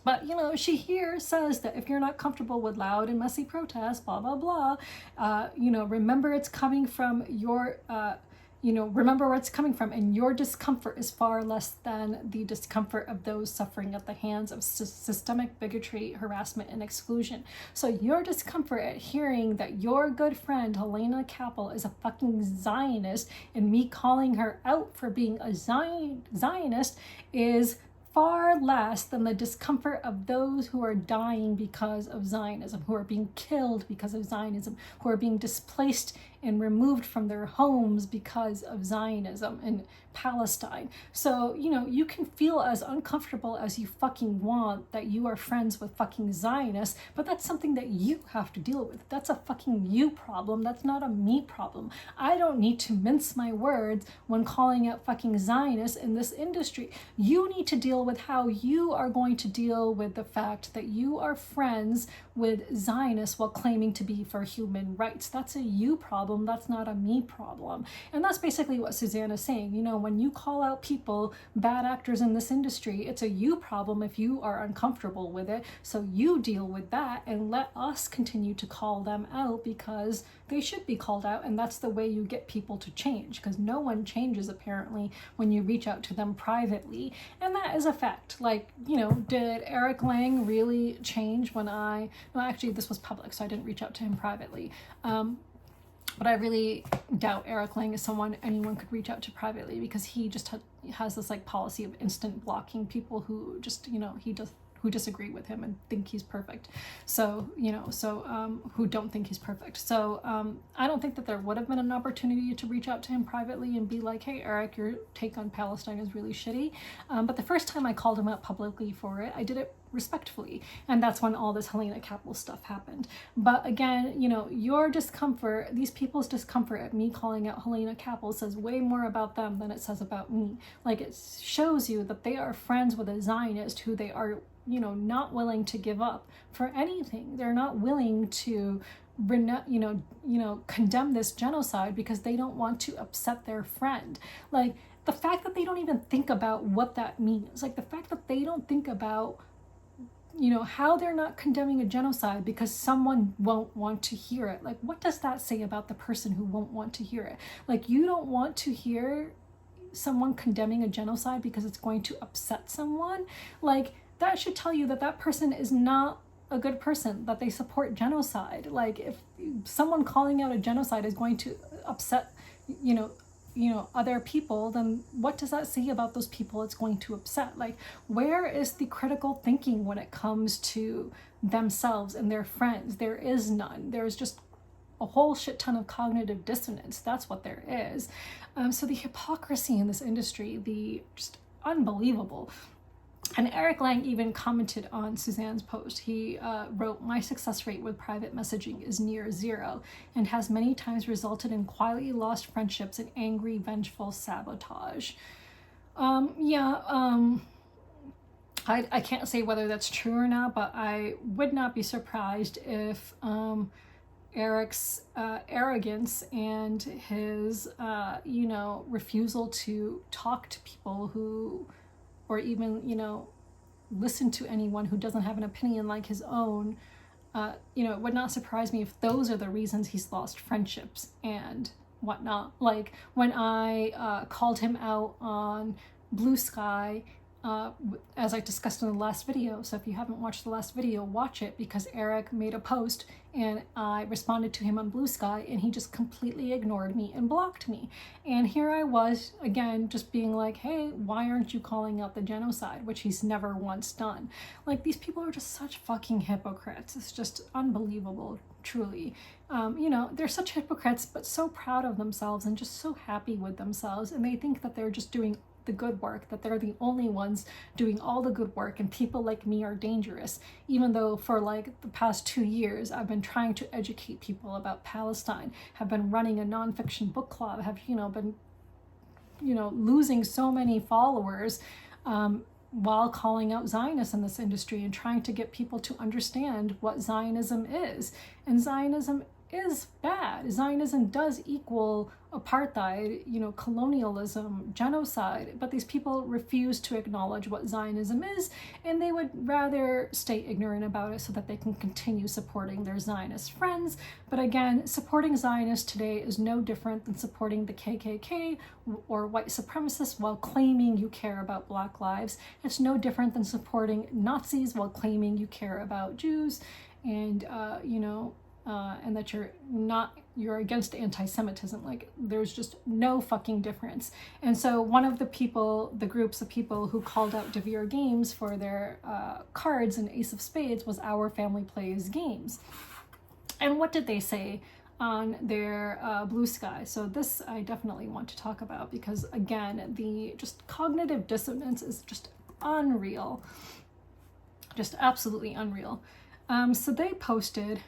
But, you know, she here says that if you're not comfortable with loud and messy protests, blah, blah, blah, you know, remember it's coming from your, remember where it's coming from, and your discomfort is far less than the discomfort of those suffering at the hands of systemic bigotry, harassment, and exclusion. So your discomfort at hearing that your good friend Helena Kappel is a fucking Zionist, and me calling her out for being a Zionist is far less than the discomfort of those who are dying because of Zionism, who are being killed because of Zionism, who are being displaced and removed from their homes because of Zionism and Palestine. So, you know, you can feel as uncomfortable as you fucking want that you are friends with fucking Zionists, but that's something that you have to deal with. That's a fucking you problem. That's not a me problem. I don't need to mince my words when calling out fucking Zionists in this industry. You need to deal with how you are going to deal with the fact that you are friends with Zionists while claiming to be for human rights. That's a you problem. That's not a me problem. And that's basically what Suzanne is saying. You know, when you call out people, bad actors in this industry, it's a you problem if you are uncomfortable with it. So you deal with that and let us continue to call them out because they should be called out. And that's the way you get people to change, because no one changes apparently when you reach out to them privately. And that is a fact. Like, you know, did Eric Lang really change when no, actually this was public, so I didn't reach out to him privately. But I really doubt Eric Lang is someone anyone could reach out to privately, because he just has this like policy of instant blocking people who just, you know, who disagree with him and think he's perfect. So, who don't think he's perfect. So I don't think that there would have been an opportunity to reach out to him privately and be like, hey, Eric, your take on Palestine is really shitty. But the first time I called him out publicly for it, I did it respectfully. And that's when all this Helena Capital stuff happened. But again, your discomfort, these people's discomfort at me calling out Helena Capital says way more about them than it says about me. Like, it shows you that they are friends with a Zionist who they are, not willing to give up for anything. They're not willing to condemn this genocide because they don't want to upset their friend. Like, the fact that they don't even think about what that means, like the fact that they don't think about how they're not condemning a genocide because someone won't want to hear it. Like, what does that say about the person who won't want to hear it? Like, you don't want to hear someone condemning a genocide because it's going to upset someone. Like, that should tell you that that person is not a good person, that they support genocide. Like, if someone calling out a genocide is going to upset, other people, then what does that say about those people it's going to upset? Like, where is the critical thinking when it comes to themselves and their friends? There is none. There's just a whole shit ton of cognitive dissonance. That's what there is. So the hypocrisy in this industry, just unbelievable. And Eric Lang even commented on Suzanne's post. He wrote, "My success rate with private messaging is near zero and has many times resulted in quietly lost friendships and angry, vengeful sabotage." I can't say whether that's true or not, but I would not be surprised if Eric's arrogance and his, refusal to talk to people who, or even, listen to anyone who doesn't have an opinion like his own, it would not surprise me if those are the reasons he's lost friendships and whatnot. Like, when I called him out on Blue Sky, as I discussed in the last video. So if you haven't watched the last video, watch it, because Eric made a post and I responded to him on Blue Sky and he just completely ignored me and blocked me. And here I was again, just being like, hey, why aren't you calling out the genocide? Which he's never once done. Like, these people are just such fucking hypocrites. It's just unbelievable, truly. They're such hypocrites, but so proud of themselves and just so happy with themselves. And they think that they're just doing the good work, that they're the only ones doing all the good work, and people like me are dangerous, even though for like the past 2 years I've been trying to educate people about Palestine, have been running a nonfiction book club, have been losing so many followers while calling out Zionists in this industry and trying to get people to understand what Zionism is. And Zionism is bad. Zionism does equal apartheid, colonialism, genocide, but these people refuse to acknowledge what Zionism is, and they would rather stay ignorant about it so that they can continue supporting their Zionist friends. But again, supporting Zionists today is no different than supporting the KKK or white supremacists while claiming you care about Black lives. It's no different than supporting Nazis while claiming you care about Jews, and and that you're against anti-Semitism. Like, there's just no fucking difference. And so one of the groups of people who called out Devir Games for their cards and Ace of Spades was Our Family Plays Games. And what did they say on their Blue Sky? So this I definitely want to talk about, because again, the just cognitive dissonance is just unreal. Just absolutely unreal. So they posted,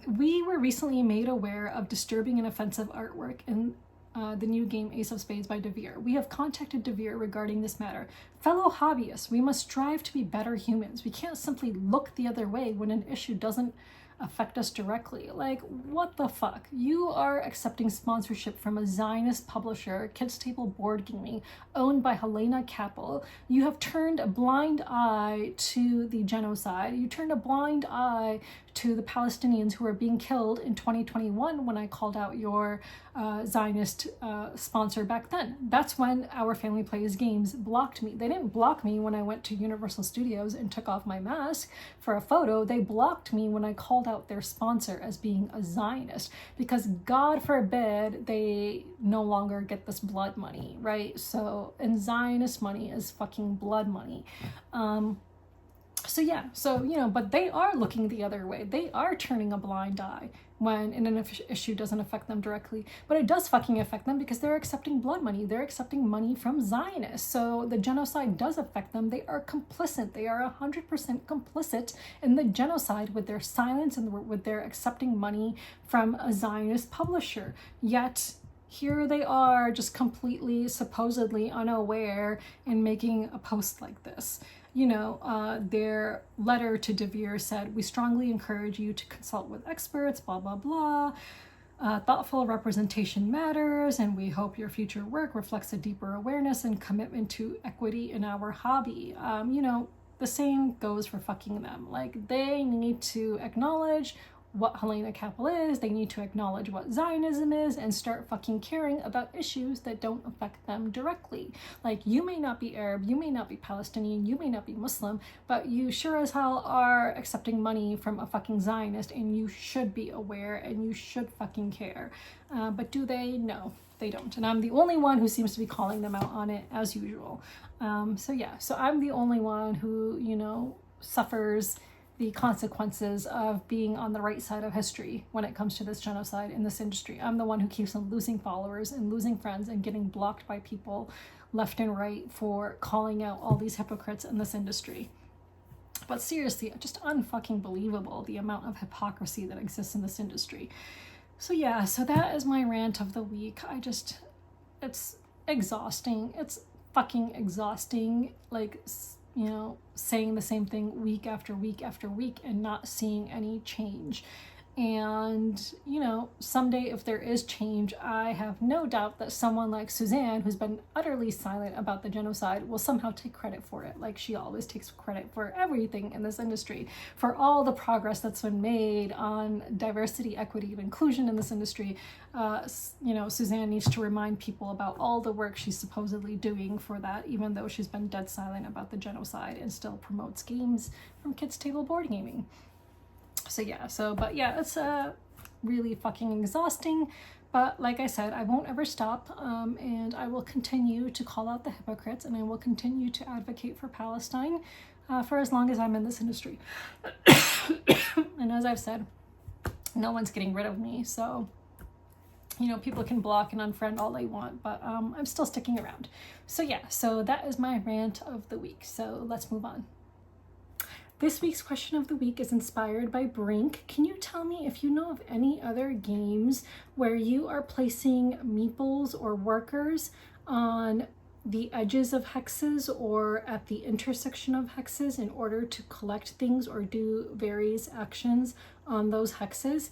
we were recently made aware of disturbing and offensive artwork in the new game Ace of Spades by Devir. We have contacted Devir regarding this matter. Fellow hobbyists, we must strive to be better humans. We can't simply look the other way when an issue doesn't affect us directly. Like, what the fuck? You are accepting sponsorship from a Zionist publisher, Kids Table Board Gaming, owned by Helena Capital. You have turned a blind eye to the genocide. You turned a blind eye to the Palestinians who were being killed in 2021 when I called out your Zionist sponsor back then. That's when Our Family Plays Games blocked me. They didn't block me when I went to Universal Studios and took off my mask for a photo. They blocked me when I called out their sponsor as being a Zionist, because God forbid they no longer get this blood money, right? So, and Zionist money is fucking blood money. So yeah, so, you know, but they are looking the other way. They are turning a blind eye when an issue doesn't affect them directly. But it does fucking affect them because they're accepting blood money. They're accepting money from Zionists. So the genocide does affect them. They are complicit. They are 100% complicit in the genocide with their silence and with their accepting money from a Zionist publisher. Yet here they are just completely, supposedly unaware and making a post like this. You know, their letter to Devir said, "We strongly encourage you to consult with experts, blah, blah, blah. Thoughtful representation matters, and we hope your future work reflects a deeper awareness and commitment to equity in our hobby." You know, the same goes for fucking them. Like, they need to acknowledge what Helena Capital is, they need to acknowledge what Zionism is, and start fucking caring about issues that don't affect them directly. Like, you may not be Arab, you may not be Palestinian, you may not be Muslim, but you sure as hell are accepting money from a fucking Zionist, and you should be aware and you should fucking care. But do they? No, they don't. And I'm the only one who seems to be calling them out on it, as usual. So yeah, so I'm the only one who, you know, suffers the consequences of being on the right side of history when it comes to this genocide in this industry. I'm the one who keeps on losing followers and losing friends and getting blocked by people left and right for calling out all these hypocrites in this industry. But seriously, just unfucking believable, the amount of hypocrisy that exists in this industry. So yeah, so that is my rant of the week. It's exhausting. It's fucking exhausting. Like, you know, saying the same thing week after week after week and not seeing any change. And, you know, someday if there is change, I have no doubt that someone like Suzanne, who's been utterly silent about the genocide, will somehow take credit for it. Like she always takes credit for everything in this industry, for all the progress that's been made on diversity, equity, and inclusion in this industry. You know, Suzanne needs to remind people about all the work she's supposedly doing for that, even though she's been dead silent about the genocide and still promotes games from Kids Table Board Gaming. So yeah, but yeah, it's really fucking exhausting. But like I said, I won't ever stop, and I will continue to call out the hypocrites, and I will continue to advocate for Palestine for as long as I'm in this industry. And as I've said, no one's getting rid of me, so, you know, people can block and unfriend all they want, but I'm still sticking around. So yeah, so that is my rant of the week. So let's move on. This week's question of the week is inspired by Brink. Can you tell me if you know of any other games where you are placing meeples or workers on the edges of hexes or at the intersection of hexes in order to collect things or do various actions on those hexes?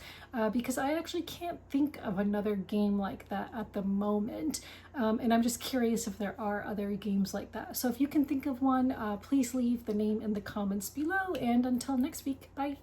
Because I actually can't think of another game like that at the moment. And I'm just curious if there are other games like that. So if you can think of one, please leave the name in the comments below. And until next week, bye.